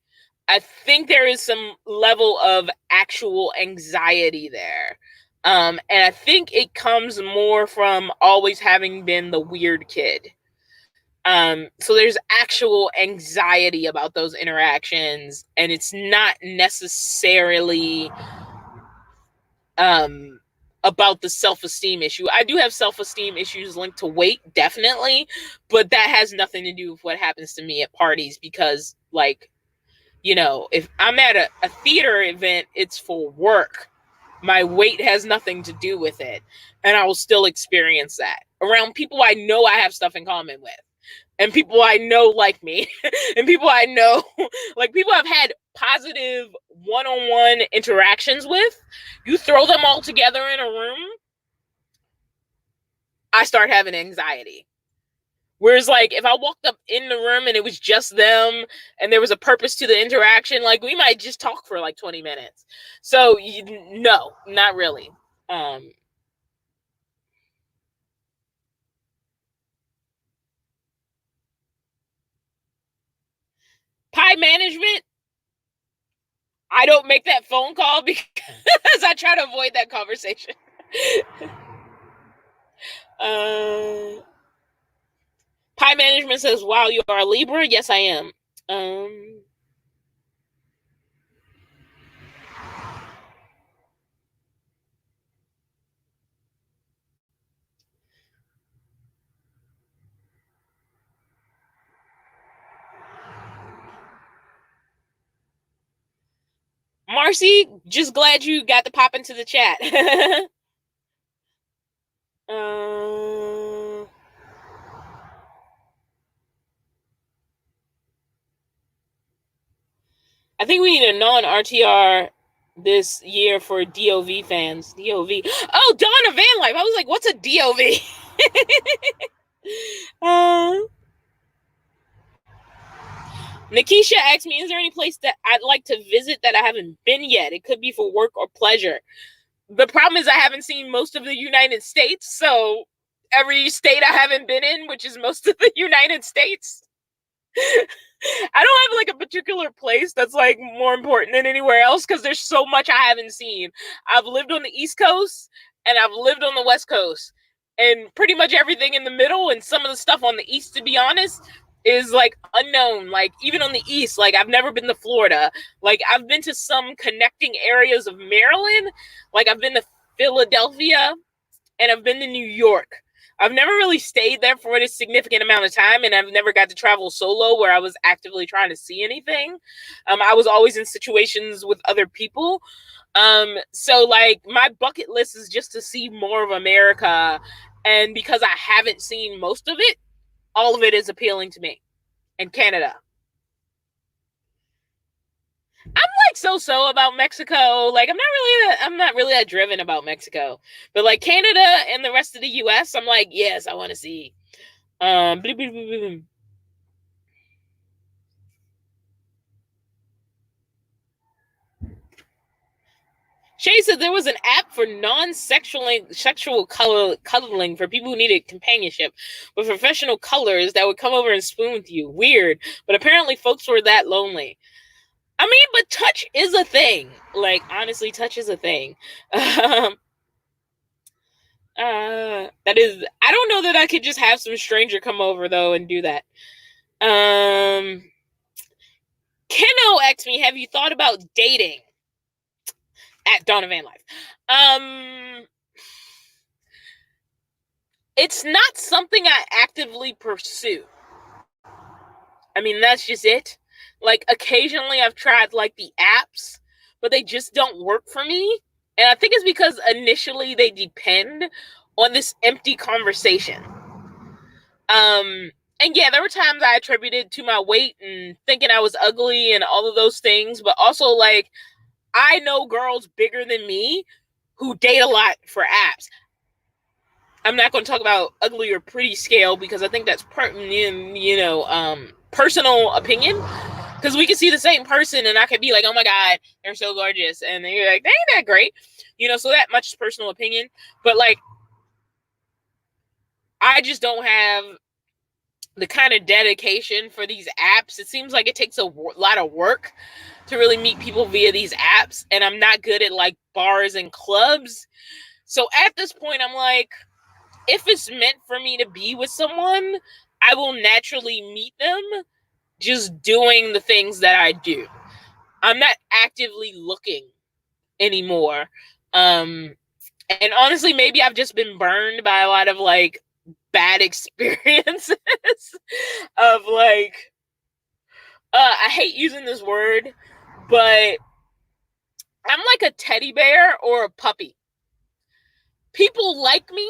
I think there is some level of actual anxiety there. And I think it comes more from always having been the weird kid. So there's actual anxiety about those interactions, and it's not necessarily about the self-esteem issue. I do have self-esteem issues linked to weight, definitely, but that has nothing to do with what happens to me at parties because, like, if I'm at a theater event, it's for work. My weight has nothing to do with it. And I will still experience that around people I know I have stuff in common with. And people I know like me. And people I know, like people I've had positive one-on-one interactions with. You throw them all together in a room, I start having anxiety. Whereas, like, if I walked up in the room and it was just them and there was a purpose to the interaction, like, we might just talk for like 20 minutes. So, no, not really. Pie management, I don't make that phone call because I try to avoid that conversation. Pie management says, wow, you are a Libra? Yes, I am. Marcy, just glad you got to pop into the chat. I think we need a non-RTR this year for DOV fans. DOV. Oh, Dawn of Vanlife. I was like, what's a DOV? Nikisha asked me, is there any place that I'd like to visit that I haven't been yet? It could be for work or pleasure. The problem is I haven't seen most of the United States, so every state I haven't been in, which is most of the United States. I don't have like a particular place that's like more important than anywhere else because there's so much I haven't seen. I've lived on the East Coast and I've lived on the West Coast, and pretty much everything in the middle and some of the stuff on the East, to be honest, is like unknown. Like even on the East, like I've never been to Florida. Like I've been to some connecting areas of Maryland. Like I've been to Philadelphia and I've been to New York. I've never really stayed there for a significant amount of time, and I've never got to travel solo where I was actively trying to see anything. I was always in situations with other people. So like my bucket list is just to see more of America, and because I haven't seen most of it, all of it is appealing to me. And Canada. I'm like so about Mexico. Like I'm not really that driven about Mexico. But like Canada and the rest of the US, I'm like, yes, I want to see. Bleep, bleep, bleep, bleep. Shay said there was an app for non-sexual cuddling for people who needed companionship with professional colors that would come over and spoon with you. Weird, but apparently folks were that lonely. I mean, but touch is a thing. Like honestly, touch is a thing. That is, I don't know that I could just have some stranger come over though and do that. Keno asked me, have you thought about dating? At Dawn of Vanlife. It's not something I actively pursue. I mean, that's just it. Like occasionally I've tried like the apps, but they just don't work for me. And I think it's because initially they depend on this empty conversation. And yeah, there were times I attributed to my weight and thinking I was ugly and all of those things, but also like I know girls bigger than me who date a lot for apps. I'm not going to talk about ugly or pretty scale because I think that's personal opinion. Because we can see the same person and I could be like, oh my God, they're so gorgeous. And then you're like, they ain't that great. So that much is personal opinion. But like, I just don't have the kind of dedication for these apps. It seems like it takes a lot of work to really meet people via these apps. And I'm not good at like bars and clubs. So at this point, I'm like, if it's meant for me to be with someone, I will naturally meet them just doing the things that I do. I'm not actively looking anymore. And honestly, maybe I've just been burned by a lot of like bad experiences of like, I hate using this word, but I'm like a teddy bear or a puppy. People like me,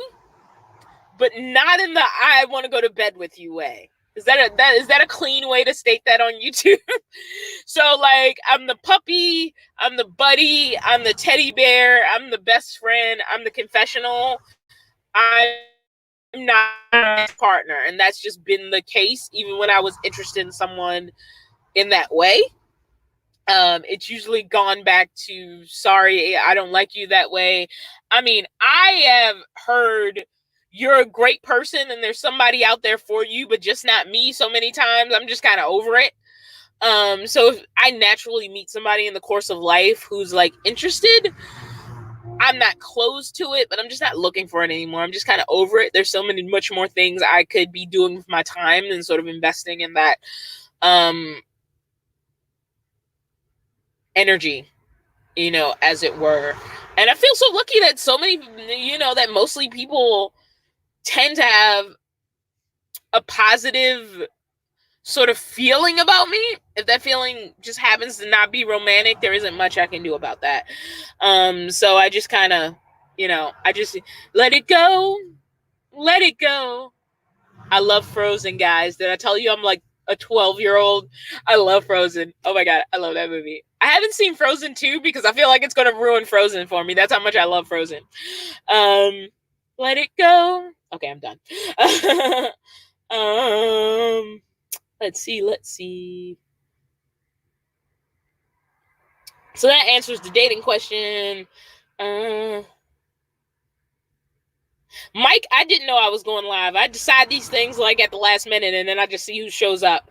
but not in the I want to go to bed with you way. Is that a clean way to state that on YouTube? So like I'm the puppy, I'm the buddy, I'm the teddy bear, I'm the best friend, I'm the confessional. I'm not a partner, and that's just been the case even when I was interested in someone in that way. It's usually gone back to sorry, I don't like you that way. I mean, I have heard you're a great person and there's somebody out there for you, but just not me so many times. I'm just kind of over it. So if I naturally meet somebody in the course of life who's like interested, I'm not close to it, but I'm just not looking for it anymore. I'm just kind of over it. There's so much more things I could be doing with my time than sort of investing in that energy, as it were. And I feel so lucky that so many, that mostly people tend to have a positive sort of feeling about me. If that feeling just happens to not be romantic, there isn't much I can do about that. So I just kind of, I just let it go. Let it go. I love Frozen, guys. Did I tell you I'm like a 12-year-old? I love Frozen. Oh my God, I love that movie. I haven't seen Frozen 2 because I feel like it's going to ruin Frozen for me. That's how much I love Frozen. Let it go. Okay, I'm done. Let's see. So that answers the dating question. Mike, I didn't know I was going live. I decide these things like at the last minute, and then I just see who shows up.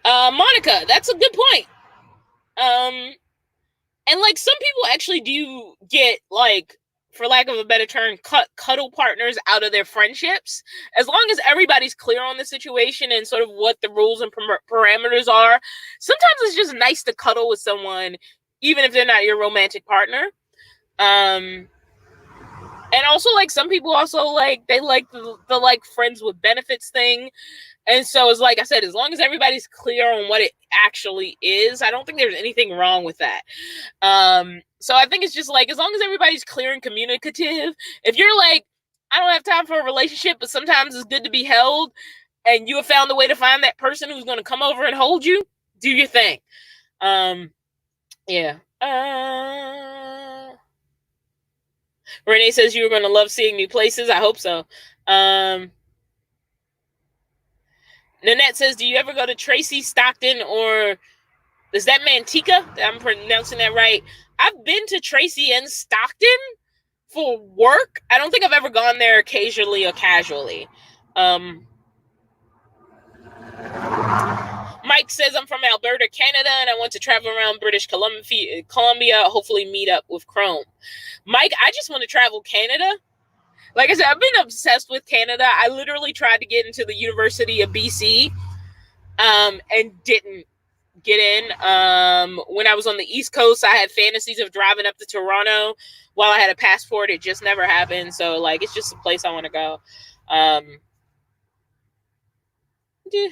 Monica, that's a good point. And like some people actually do get like, for lack of a better term, cuddle partners out of their friendships. As long as everybody's clear on the situation and sort of what the rules and parameters are. Sometimes it's just nice to cuddle with someone, even if they're not your romantic partner. And also like some people also like, they like the like friends with benefits thing. And so it's like I said, as long as everybody's clear on what it actually is, I don't think there's anything wrong with that. So I think it's just like, as long as everybody's clear and communicative, if you're like, I don't have time for a relationship, but sometimes it's good to be held, and you have found a way to find that person who's going to come over and hold you, do your thing. Yeah. Renee says you were going to love seeing new places. I hope so. Nanette says, do you ever go to Tracy, Stockton, or is that Manteca? I'm pronouncing that right. I've been to Tracy and Stockton for work. I don't think I've ever gone there occasionally or casually. Mike says, I'm from Alberta, Canada, and I want to travel around British Columbia, hopefully meet up with Chrome. Mike, I just want to travel Canada. Like I said, I've been obsessed with Canada. I literally tried to get into the University of BC and didn't get in. When I was on the East Coast, I had fantasies of driving up to Toronto while I had a passport. It just never happened. So, like, it's just a place I want to go. Yeah.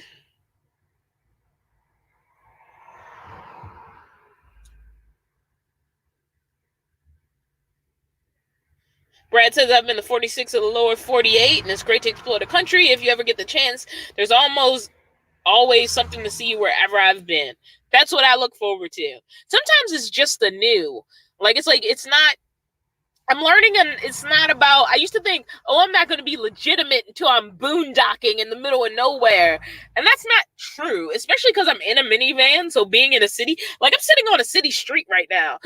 Brad says, I've been to 46 of the lower 48, and it's great to explore the country. If you ever get the chance, there's almost always something to see wherever I've been. That's what I look forward to. Sometimes it's just the new. Like, it's not, I'm learning, and it's not about, I used to think, oh, I'm not going to be legitimate until I'm boondocking in the middle of nowhere. And that's not true, especially because I'm in a minivan. So being in a city, like I'm sitting on a city street right now,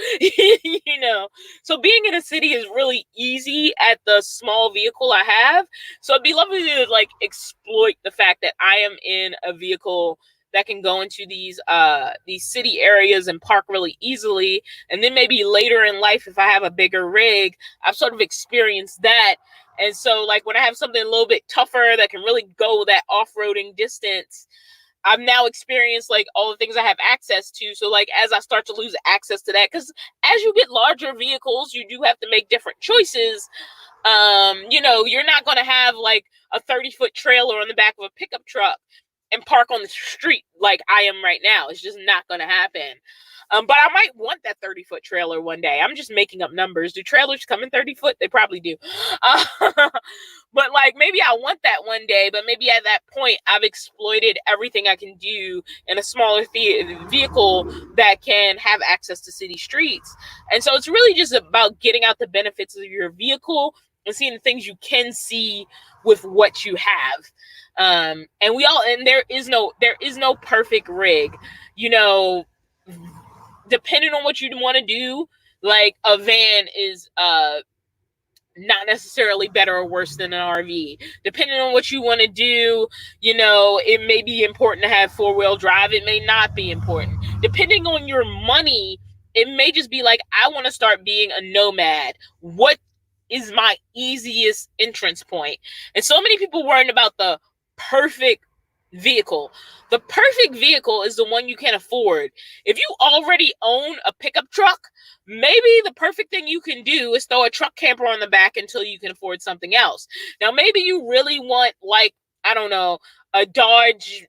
so being in a city is really easy at the small vehicle I have. So it'd be lovely to like exploit the fact that I am in a vehicle that can go into these city areas and park really easily. And then maybe later in life, if I have a bigger rig, I've sort of experienced that. And so like when I have something a little bit tougher that can really go that off-roading distance, I've now experienced like all the things I have access to. So like as I start to lose access to that, because as you get larger vehicles, you do have to make different choices. You're not going to have like a 30-foot trailer on the back of a pickup truck and park on the street like I am right now. It's just not going to happen. But I might want that 30-foot trailer one day. I'm just making up numbers. Do trailers come in 30 foot? They probably do. But like maybe I want that one day, but maybe at that point I've exploited everything I can do in a smaller vehicle that can have access to city streets. And so it's really just about getting out the benefits of your vehicle and seeing the things you can see with what you have. And there is no perfect rig, depending on what you want to do. Like a van is not necessarily better or worse than an RV. Depending on what you want to do, it may be important to have 4-wheel drive. It may not be important. Depending on your money, it may just be like, I want to start being a nomad. What is my easiest entrance point? And so many people worrying about the perfect vehicle. The perfect vehicle is the one you can afford. If you already own a pickup truck, maybe the perfect thing you can do is throw a truck camper on the back until you can afford something else. Now, maybe you really want, like, I don't know, a Dodge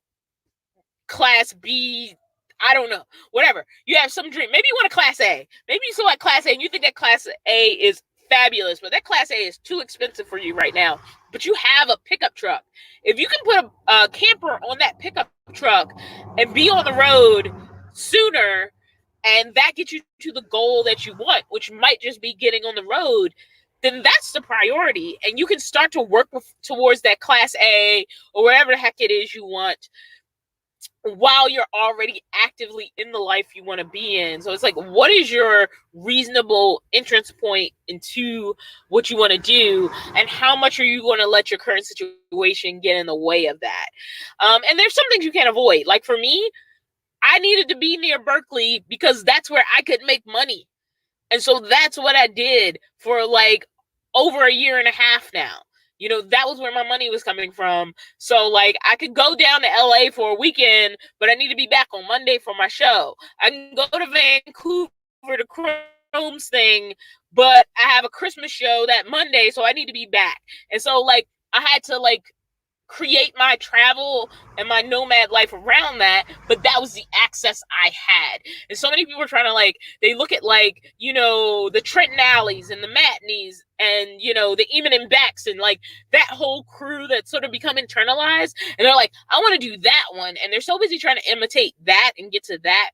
Class B, I don't know, whatever. You have some dream. Maybe you want a Class A. Maybe you select Class A and you think that Class A is fabulous, but that Class A is too expensive for you right now. But you have a pickup truck. If you can put a camper on that pickup truck and be on the road sooner, and that gets you to the goal that you want, which might just be getting on the road, then that's the priority. And you can start to work towards that Class A or whatever the heck it is you want while you're already actively in the life you want to be in. So it's like, what is your reasonable entrance point into what you want to do, and how much are you going to let your current situation get in the way of that? And there's some things you can't avoid. Like for me, I needed to be near Berkeley because that's where I could make money. And so that's what I did for like over a year and a half now. That was where my money was coming from. So like I could go down to LA for a weekend, but I need to be back on Monday for my show. I can go to Vancouver to Chrome's thing, but I have a Christmas show that Monday, so I need to be back. And so like I had to like create my travel and my nomad life around that, but that was the access I had. And so many people are trying to like, they look at like, the Trenton Alleys and the Matneys and, the Eamon and Becks and like that whole crew that sort of become internalized. And they're like, I want to do that one. And they're so busy trying to imitate that and get to that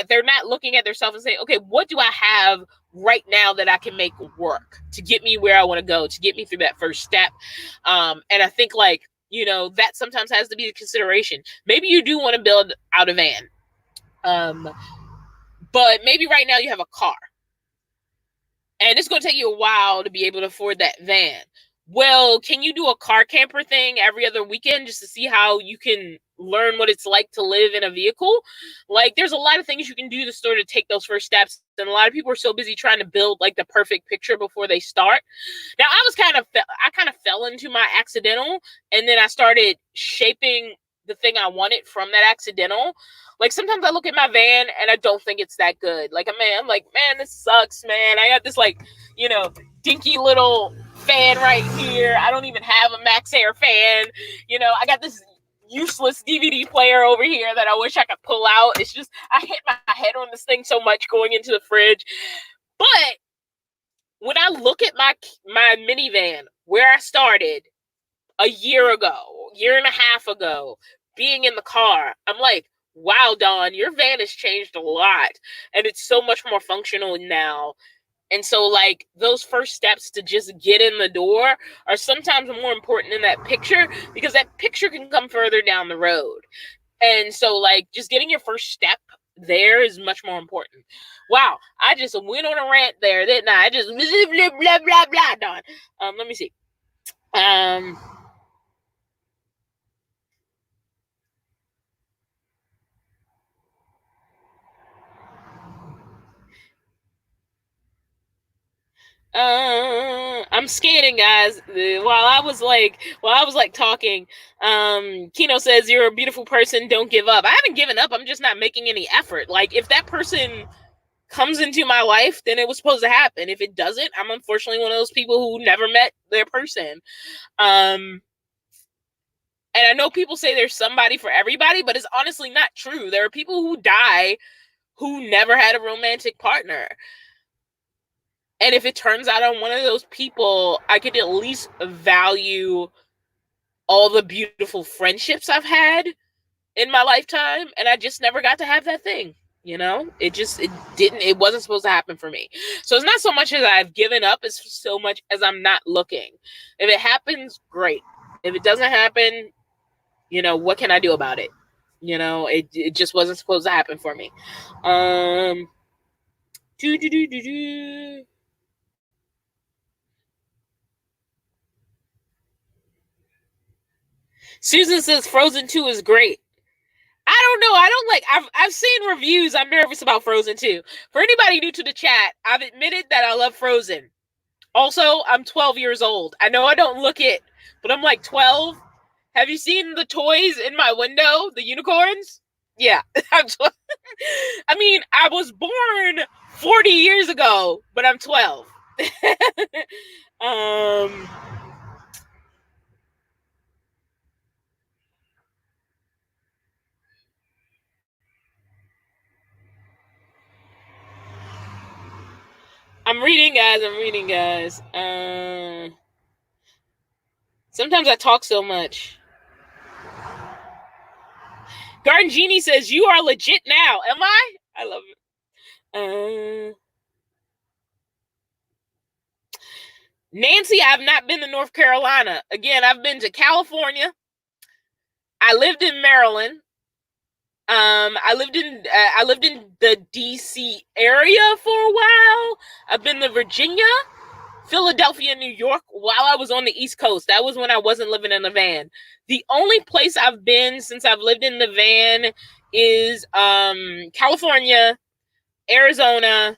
they're not looking at themselves and saying, okay, what do I have right now that I can make work to get me where I want to go, to get me through that first step? And I think like, that sometimes has to be a consideration. Maybe you do want to build out a van. But maybe right now you have a car. And it's going to take you a while to be able to afford that van. Well, can you do a car camper thing every other weekend just to see how you can learn what it's like to live in a vehicle? Like, there's a lot of things you can do to sort of take those first steps. And a lot of people are so busy trying to build like the perfect picture before they start. Now, I kind of fell into my accidental, and then I started shaping the thing I wanted from that accidental. Like sometimes I look at my van and I don't think it's that good. Like, I'm like, man, this sucks, man. I got this like, dinky little fan right here. I don't even have a Max Air fan. I got this useless DVD player over here that I wish I could pull out. It's just, I hit my head on this thing so much going into the fridge. But when I look at my minivan, where I started a year and a half ago, being in the car, I'm like, wow, Dawn, your van has changed a lot. And it's so much more functional now. And so like those first steps to just get in the door are sometimes more important than that picture, because that picture can come further down the road. And so like just getting your first step there is much more important. Wow, I just went on a rant there, didn't I? I just blah, blah, blah, blah, Dawn. Let me see. I'm scanning, guys. While I was like talking, Kino says, you're a beautiful person, don't give up. I haven't given up, I'm just not making any effort. Like if that person comes into my life, then it was supposed to happen. If it doesn't, I'm unfortunately one of those people who never met their person. And I know people say there's somebody for everybody, but it's honestly not true. There are people who die who never had a romantic partner. And if it turns out I'm one of those people, I could at least value all the beautiful friendships I've had in my lifetime, and I just never got to have that thing. It wasn't supposed to happen for me. So it's not so much as I've given up, it's so much as I'm not looking. If it happens, great. If it doesn't happen, what can I do about it? It just wasn't supposed to happen for me. Susan says Frozen 2 is great. I don't know. I've seen reviews. I'm nervous about Frozen 2. For anybody new to the chat, I've admitted that I love Frozen. Also, I'm 12 years old. I know I don't look it, but I'm like 12. Have you seen the toys in my window? The unicorns? Yeah. I'm 12. I mean, I was born 40 years ago, but I'm 12. I'm reading, guys. Sometimes I talk so much. Garden Genie says, you are legit now. Am I? I love it. Nancy, I've not been to North Carolina. Again, I've been to California. I lived in Maryland. I lived in the DC area for a while. I've been to Virginia, Philadelphia, New York while I was on the East Coast. That was when I wasn't living in a van. The only place I've been since I've lived in the van is California, Arizona,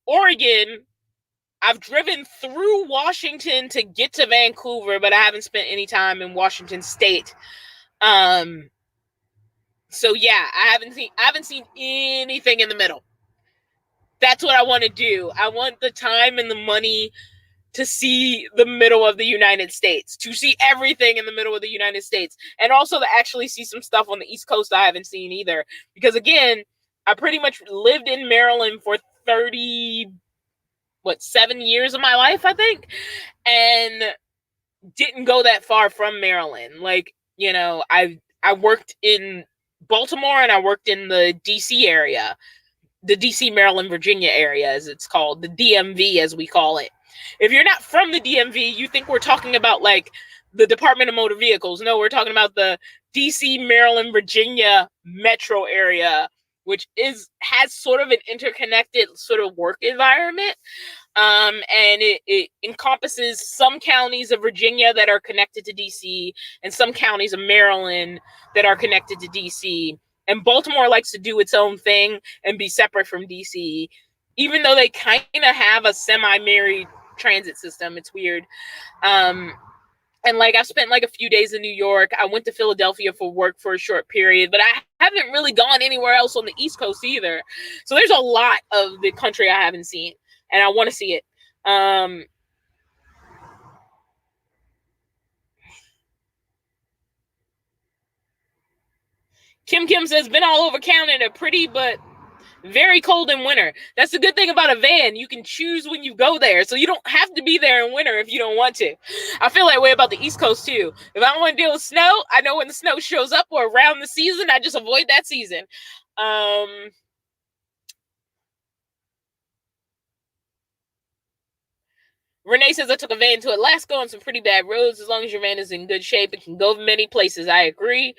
Oregon. I've driven through Washington to get to Vancouver, but I haven't spent any time in Washington State. So yeah, I haven't seen anything in the middle. That's what I want to do. I want the time and the money to see the middle of the United States, to see everything in the middle of the United States, and also to actually see some stuff on the East Coast I haven't seen either. Because again, I pretty much lived in Maryland for 7 years of my life, I think, and didn't go that far from Maryland. Like, I worked in Baltimore and I worked in the DC area, the DC, Maryland, Virginia area, as it's called, the DMV, as we call it. If you're not from the DMV, you think we're talking about like the Department of Motor Vehicles. No, we're talking about the DC, Maryland, Virginia metro area, which has sort of an interconnected sort of work environment. And it encompasses some counties of Virginia that are connected to DC and some counties of Maryland that are connected to DC. And Baltimore likes to do its own thing and be separate from DC, even though they kind of have a semi-married transit system. It's weird. And like I've spent like a few days in New York. I went to Philadelphia for work for a short period, but I haven't really gone anywhere else on the East Coast either. So there's a lot of the country I haven't seen, and I want to see it. Kim says, been all over Canada, pretty but very cold in winter. That's the good thing about a van. You can choose when you go there. So you don't have to be there in winter if you don't want to. I feel that way about the East Coast too. If I don't want to deal with snow, I know when the snow shows up or around the season, I just avoid that season. Renee says, I took a van to Alaska on some pretty bad roads. As long as your van is in good shape, it can go many places. I agree.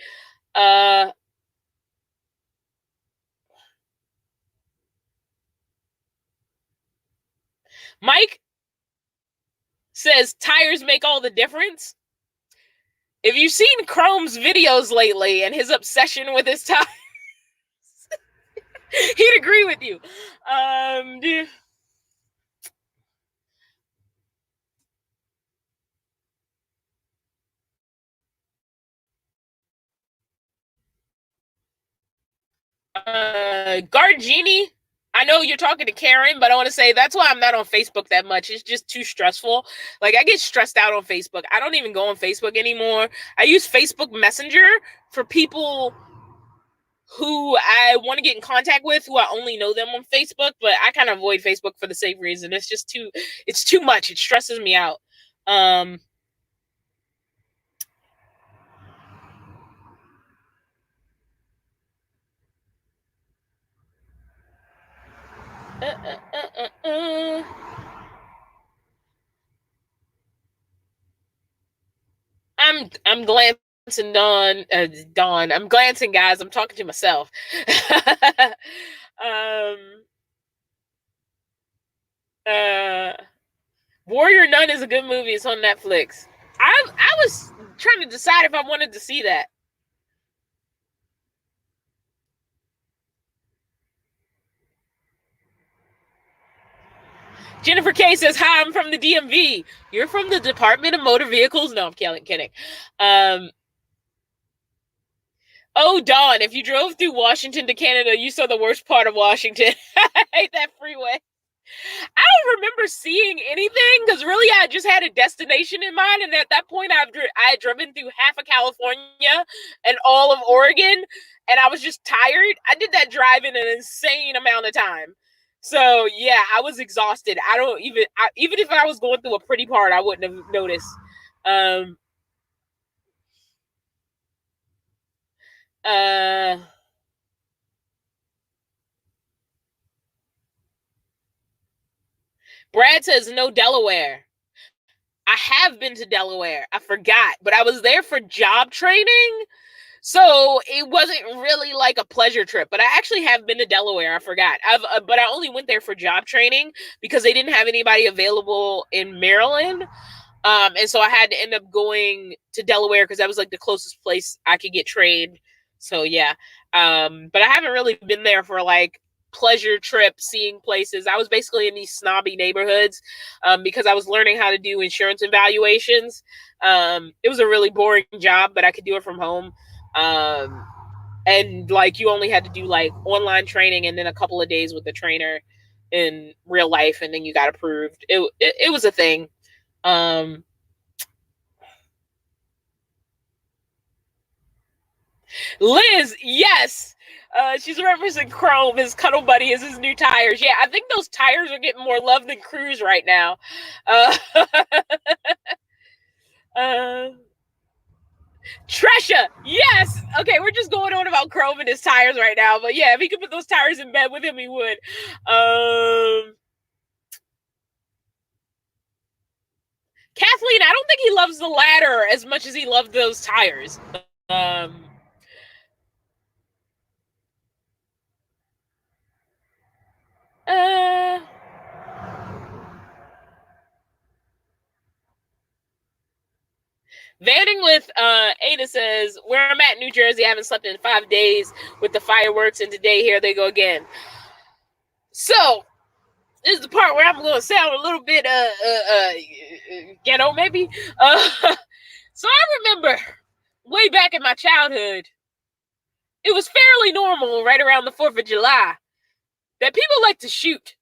Mike says, tires make all the difference. If you've seen Chrome's videos lately and his obsession with his tires, he'd agree with you. Gardini. I know you're talking to Karen, but I want to say that's why I'm not on Facebook that much. It's just too stressful. Like, I get stressed out on Facebook. I don't even go on Facebook anymore. I use Facebook Messenger for people who I want to get in contact with, who I only know them on Facebook, but I kind of avoid Facebook for the same reason. It's too much. It stresses me out. Um, uh, uh, uh, uh. I'm glancing Dawn. I'm glancing, guys. I'm talking to myself. um Warrior Nun is a good movie. It's on Netflix. I was trying to decide if I wanted to see that. Jennifer K says, "Hi, I'm from the DMV. You're from the Department of Motor Vehicles?" No, I'm kidding. Oh, Dawn, if you drove through Washington to Canada, you saw the worst part of Washington. I hate that freeway. I don't remember seeing anything because really I just had a destination in mind, and at that point I had driven through half of California and all of Oregon, and I was just tired. I did that drive in an insane amount of time. So yeah, I was exhausted. Even if I was going through a pretty part, I wouldn't have noticed. Brad says no Delaware. I have been to Delaware. I forgot, but I was there for job training. So it wasn't really like a pleasure trip, but I actually have been to Delaware. I forgot. But I only went there for job training because they didn't have anybody available in Maryland. And so I had to end up going to Delaware because that was like the closest place I could get trained. So yeah. But I haven't really been there for like pleasure trip, seeing places. I was basically in these snobby neighborhoods because I was learning how to do insurance evaluations. It was a really boring job, but I could do it from home. And like you only had to do like online training and then a couple of days with the trainer in real life, and then you got approved. It was a thing. Liz, yes. She's referencing Chrome. His cuddle buddy is his new tires. Yeah, I think those tires are getting more love than Cruise right now. Tresha, yes. Okay, we're just going on about Chrome and his tires right now, but yeah, if he could put those tires in bed with him, he would. Kathleen, I don't think he loves the ladder as much as he loved those tires. Vanning with Ada says, where I'm at, New Jersey, I haven't slept in 5 days with the fireworks, and today here they go again. So this is the part where I'm going to sound a little bit ghetto, maybe. So I remember way back in my childhood, it was fairly normal right around the 4th of July that people like to shoot.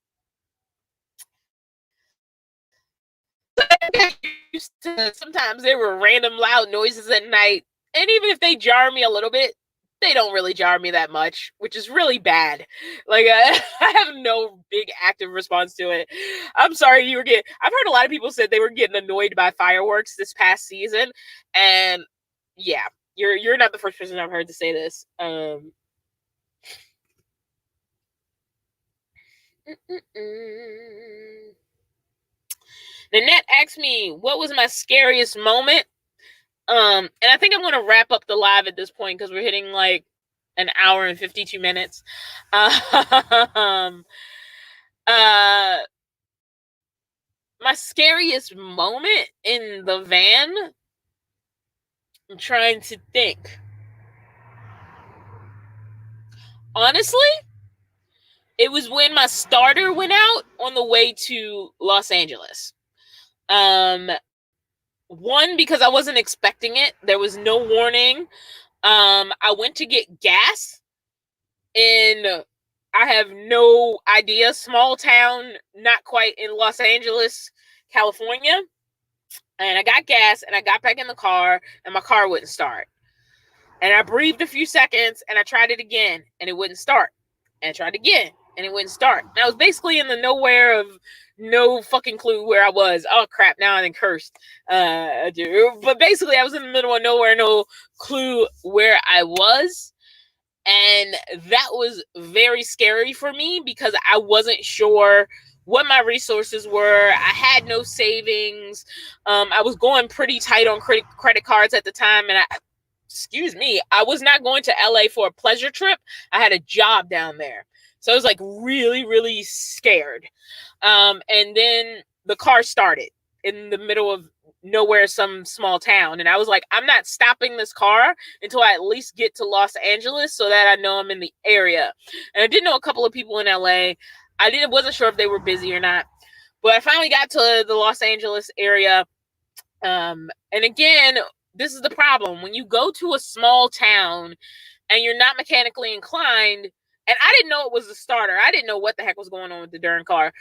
Sometimes there were random loud noises at night, and even if they jar me a little bit, they don't really jar me that much, which is really bad. Like, I have no big active response to it. I'm sorry you were getting... I've heard a lot of people said they were getting annoyed by fireworks this past season, and yeah, you're not the first person I've heard to say this. Nanette asked me, what was my scariest moment? And I think I'm going to wrap up the live at this point because we're hitting like an hour and 52 minutes. My scariest moment in the van, I'm trying to think. Honestly, it was when my starter went out on the way to Los Angeles. One, because I wasn't expecting it. There was no warning. I went to get gas, I have no idea, small town, not quite in Los Angeles, California. And I got gas and I got back in the car and my car wouldn't start. And I breathed a few seconds and I tried it again and it wouldn't start. And I tried again and it wouldn't start. And I was basically in the nowhere of no fucking clue where I was. Oh crap, now I'm cursed. But basically I was in the middle of nowhere, no clue where I was. And that was very scary for me because I wasn't sure what my resources were. I had no savings. I was going pretty tight on credit cards at the time. And I was not going to LA for a pleasure trip. I had a job down there. So I was like really, really scared. And then the car started in the middle of nowhere, some small town. And I was like, I'm not stopping this car until I at least get to Los Angeles so that I know I'm in the area. And I did know a couple of people in LA. Wasn't sure if they were busy or not. But I finally got to the Los Angeles area. And again, this is the problem. When you go to a small town and you're not mechanically inclined, and I didn't know it was a starter. I didn't know what the heck was going on with the darn car.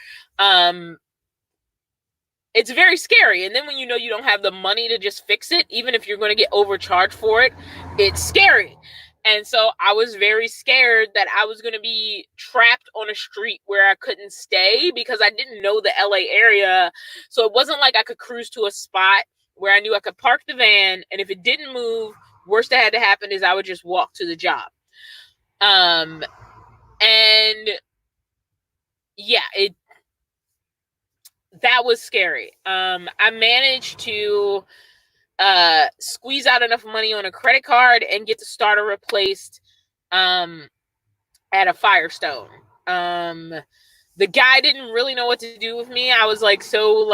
It's very scary. And then when you know you don't have the money to just fix it, even if you're going to get overcharged for it, it's scary. And so I was very scared that I was going to be trapped on a street where I couldn't stay because I didn't know the LA area. So it wasn't like I could cruise to a spot where I knew I could park the van. And if it didn't move, worst that had to happen is I would just walk to the job. And yeah, that was scary. I managed to squeeze out enough money on a credit card and get the starter replaced at a Firestone. The guy didn't really know what to do with me. I was like, so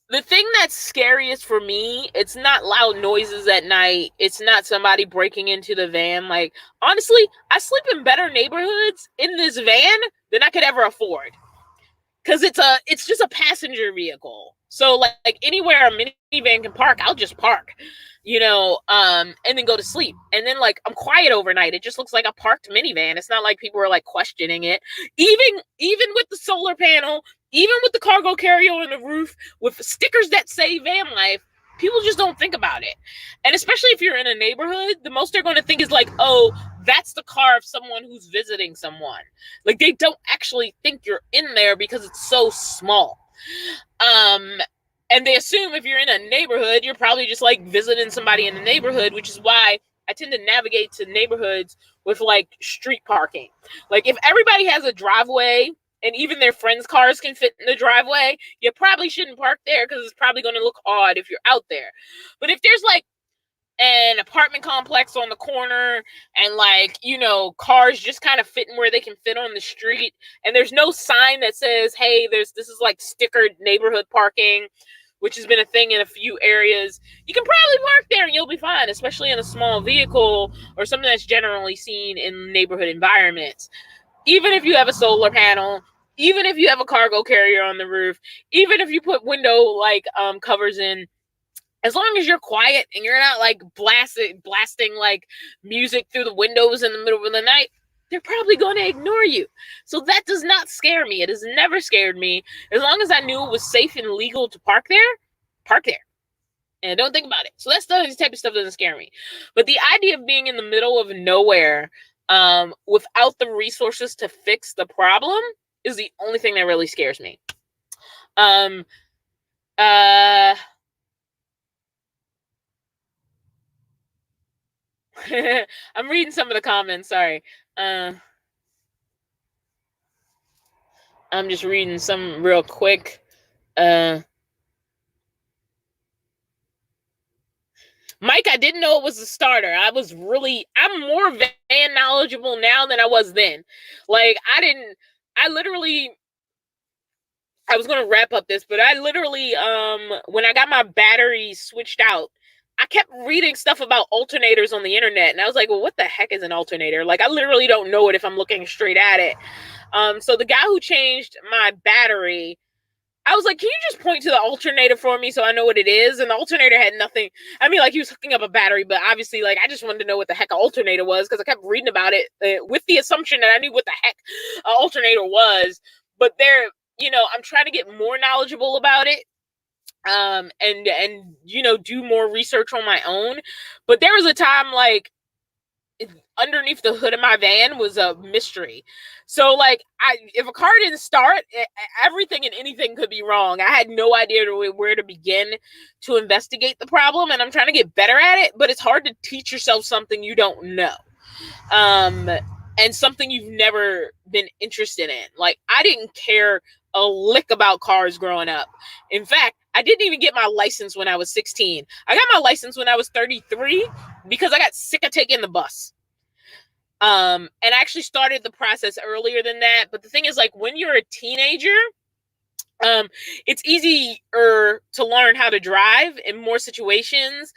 the thing that's scariest for me, it's not loud noises at night. It's not somebody breaking into the van. Like, honestly, I sleep in better neighborhoods in this van than I could ever afford. Because it's just a passenger vehicle. So like anywhere a minivan can park, I'll just park, and then go to sleep. And then like I'm quiet overnight. It just looks like a parked minivan. It's not like people are like questioning it. Even with the solar panel, even with the cargo carrier on the roof, with stickers that say Vanlife, people just don't think about it. And especially if you're in a neighborhood, the most they're going to think is like, oh, that's the car of someone who's visiting someone. Like they don't actually think you're in there because it's so small. And they assume if you're in a neighborhood, you're probably just like visiting somebody in the neighborhood, which is why I tend to navigate to neighborhoods with like street parking. Like if everybody has a driveway and even their friends' cars can fit in the driveway, you probably shouldn't park there because it's probably going to look odd if you're out there. But if there's like an apartment complex on the corner and like, cars just kind of fitting where they can fit on the street and there's no sign that says, hey, this is like stickered neighborhood parking, which has been a thing in a few areas, you can probably park there and you'll be fine, especially in a small vehicle or something that's generally seen in neighborhood environments. Even if you have a solar panel, even if you have a cargo carrier on the roof, even if you put window covers in, as long as you're quiet and you're not like blasting like music through the windows in the middle of the night, they're probably going to ignore you. So that does not scare me. It has never scared me. As long as I knew it was safe and legal to park there, park there. And don't think about it. So that type of stuff doesn't scare me. But the idea of being in the middle of nowhere without the resources to fix the problem is the only thing that really scares me. I'm reading some of the comments. Sorry. I'm just reading some real quick. Mike, I didn't know it was a starter. I'm more van knowledgeable now than I was then. Like, I was going to wrap up this, but I literally, when I got my battery switched out, I kept reading stuff about alternators on the internet. And I was like, well, what the heck is an alternator? Like, I literally don't know it if I'm looking straight at it. So the guy who changed my battery, I was like, can you just point to the alternator for me so I know what it is? And the alternator had nothing. I mean, like, he was hooking up a battery, but obviously, like, I just wanted to know what the heck an alternator was because I kept reading about it with the assumption that I knew what the heck an alternator was. But there, I'm trying to get more knowledgeable about it. And do more research on my own. But there was a time, like, underneath the hood of my van was a mystery. So, like, if a car didn't start, everything and anything could be wrong. I had no idea where to begin to investigate the problem, and I'm trying to get better at it, but it's hard to teach yourself something you don't know. And something you've never been interested in. Like, I didn't care a lick about cars growing up. In fact, I didn't even get my license when I was 16. I got my license when I was 33 because I got sick of taking the bus. And I actually started the process earlier than that. But the thing is, like, when you're a teenager, it's easier to learn how to drive in more situations.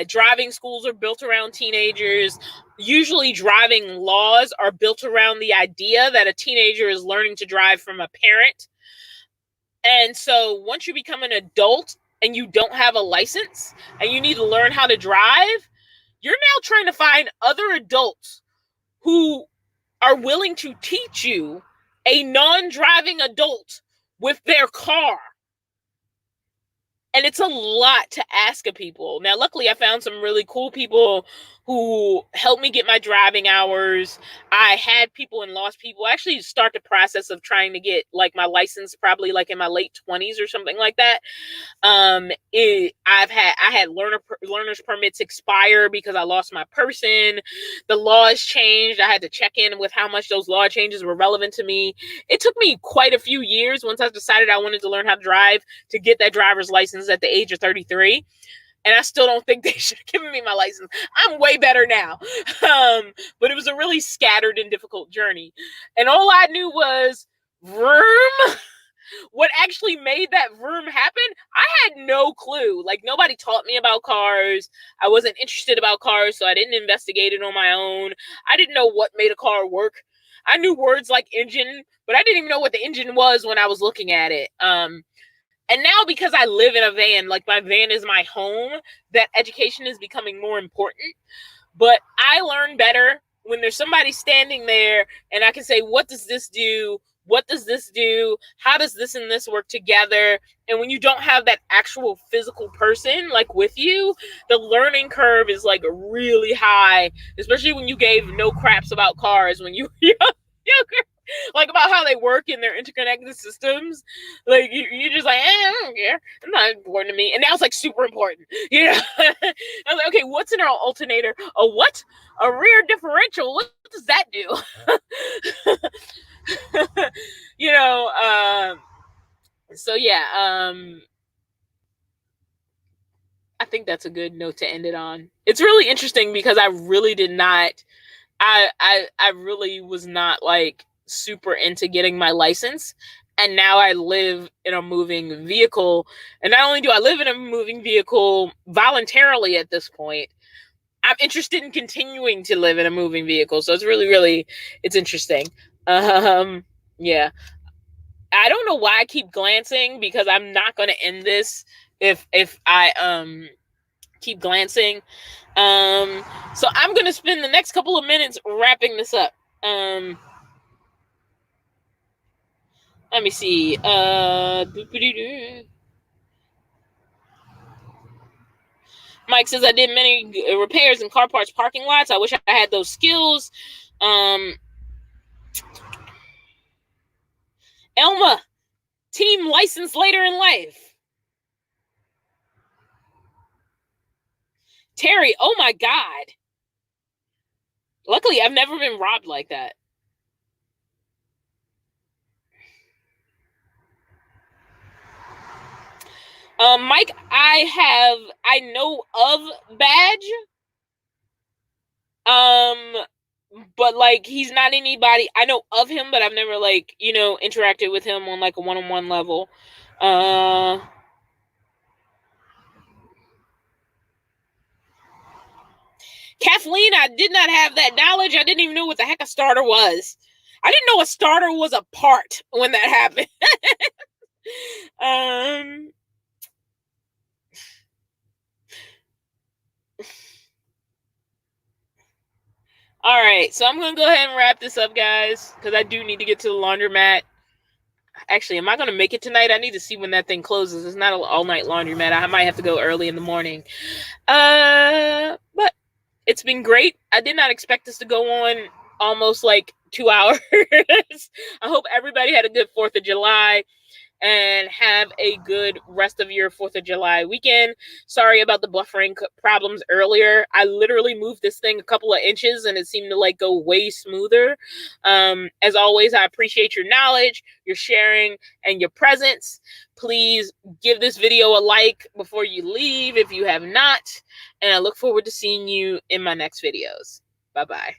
Driving schools are built around teenagers. Usually driving laws are built around the idea that a teenager is learning to drive from a parent. And so once you become an adult and you don't have a license and you need to learn how to drive, you're now trying to find other adults who are willing to teach you, a non-driving adult, with their car. And it's a lot to ask of people. Now, luckily, I found some really cool people who helped me get my driving hours. I had people and lost people. I actually start the process of trying to get, like, my license probably like in my late 20s or something like that. I had learner's permits expire because I lost my person. The laws changed. I had to check in with how much those law changes were relevant to me. It took me quite a few years once I decided I wanted to learn how to drive to get that driver's license at the age of 33. And I still don't think they should have given me my license. I'm way better now. But it was a really scattered and difficult journey. And all I knew was vroom. What actually made that vroom happen, I had no clue. Like, nobody taught me about cars. I wasn't interested about cars, so I didn't investigate it on my own. I didn't know what made a car work. I knew words like engine, but I didn't even know what the engine was when I was looking at it. And now, because I live in a van, like, my van is my home, that education is becoming more important. But I learn better when there's somebody standing there and I can say, what does this do? What does this do? How does this and this work together? And when you don't have that actual physical person, like, with you, the learning curve is, like, really high, especially when you gave no craps about cars when you were younger. Like, about how they work in their interconnected systems. Like, you're just like, I don't care. It's not important to me. And now it's, like, super important. I was like, okay, what's in our alternator? A what? A rear differential. What does that do? So yeah, I think that's a good note to end it on. It's really interesting because I really did not, I really was not, like, super into getting my license. And now I live in a moving vehicle. And not only do I live in a moving vehicle voluntarily at this point, I'm interested in continuing to live in a moving vehicle. So it's really, really, it's interesting. Yeah. I don't know why I keep glancing, because I'm not going to end this if I keep glancing. So I'm going to spend the next couple of minutes wrapping this up. Let me see. Mike says, I did many repairs in car parts parking lots. I wish I had those skills. Elma, team license later in life. Terry, oh my God. Luckily, I've never been robbed like that. Mike, I know of Badge. But, like, he's not anybody. I know of him, but I've never, like, interacted with him on, like, a one-on-one level. Kathleen, I did not have that knowledge. I didn't even know what the heck a starter was. I didn't know a starter was a part when that happened. All right, so I'm gonna go ahead and wrap this up, guys, because I do need to get to the laundromat. Actually, am I gonna make it tonight? I need to see when that thing closes. It's not an all-night laundromat. I might have to go early in the morning. But it's been great. I did not expect this to go on almost like 2 hours. I hope everybody had a good 4th of July and have a good rest of your 4th of July weekend. Sorry about the buffering problems earlier. I literally moved this thing a couple of inches and it seemed to like go way smoother. As always, I appreciate your knowledge, your sharing, and your presence. Please give this video a like before you leave if you have not. And I look forward to seeing you in my next videos. Bye-bye.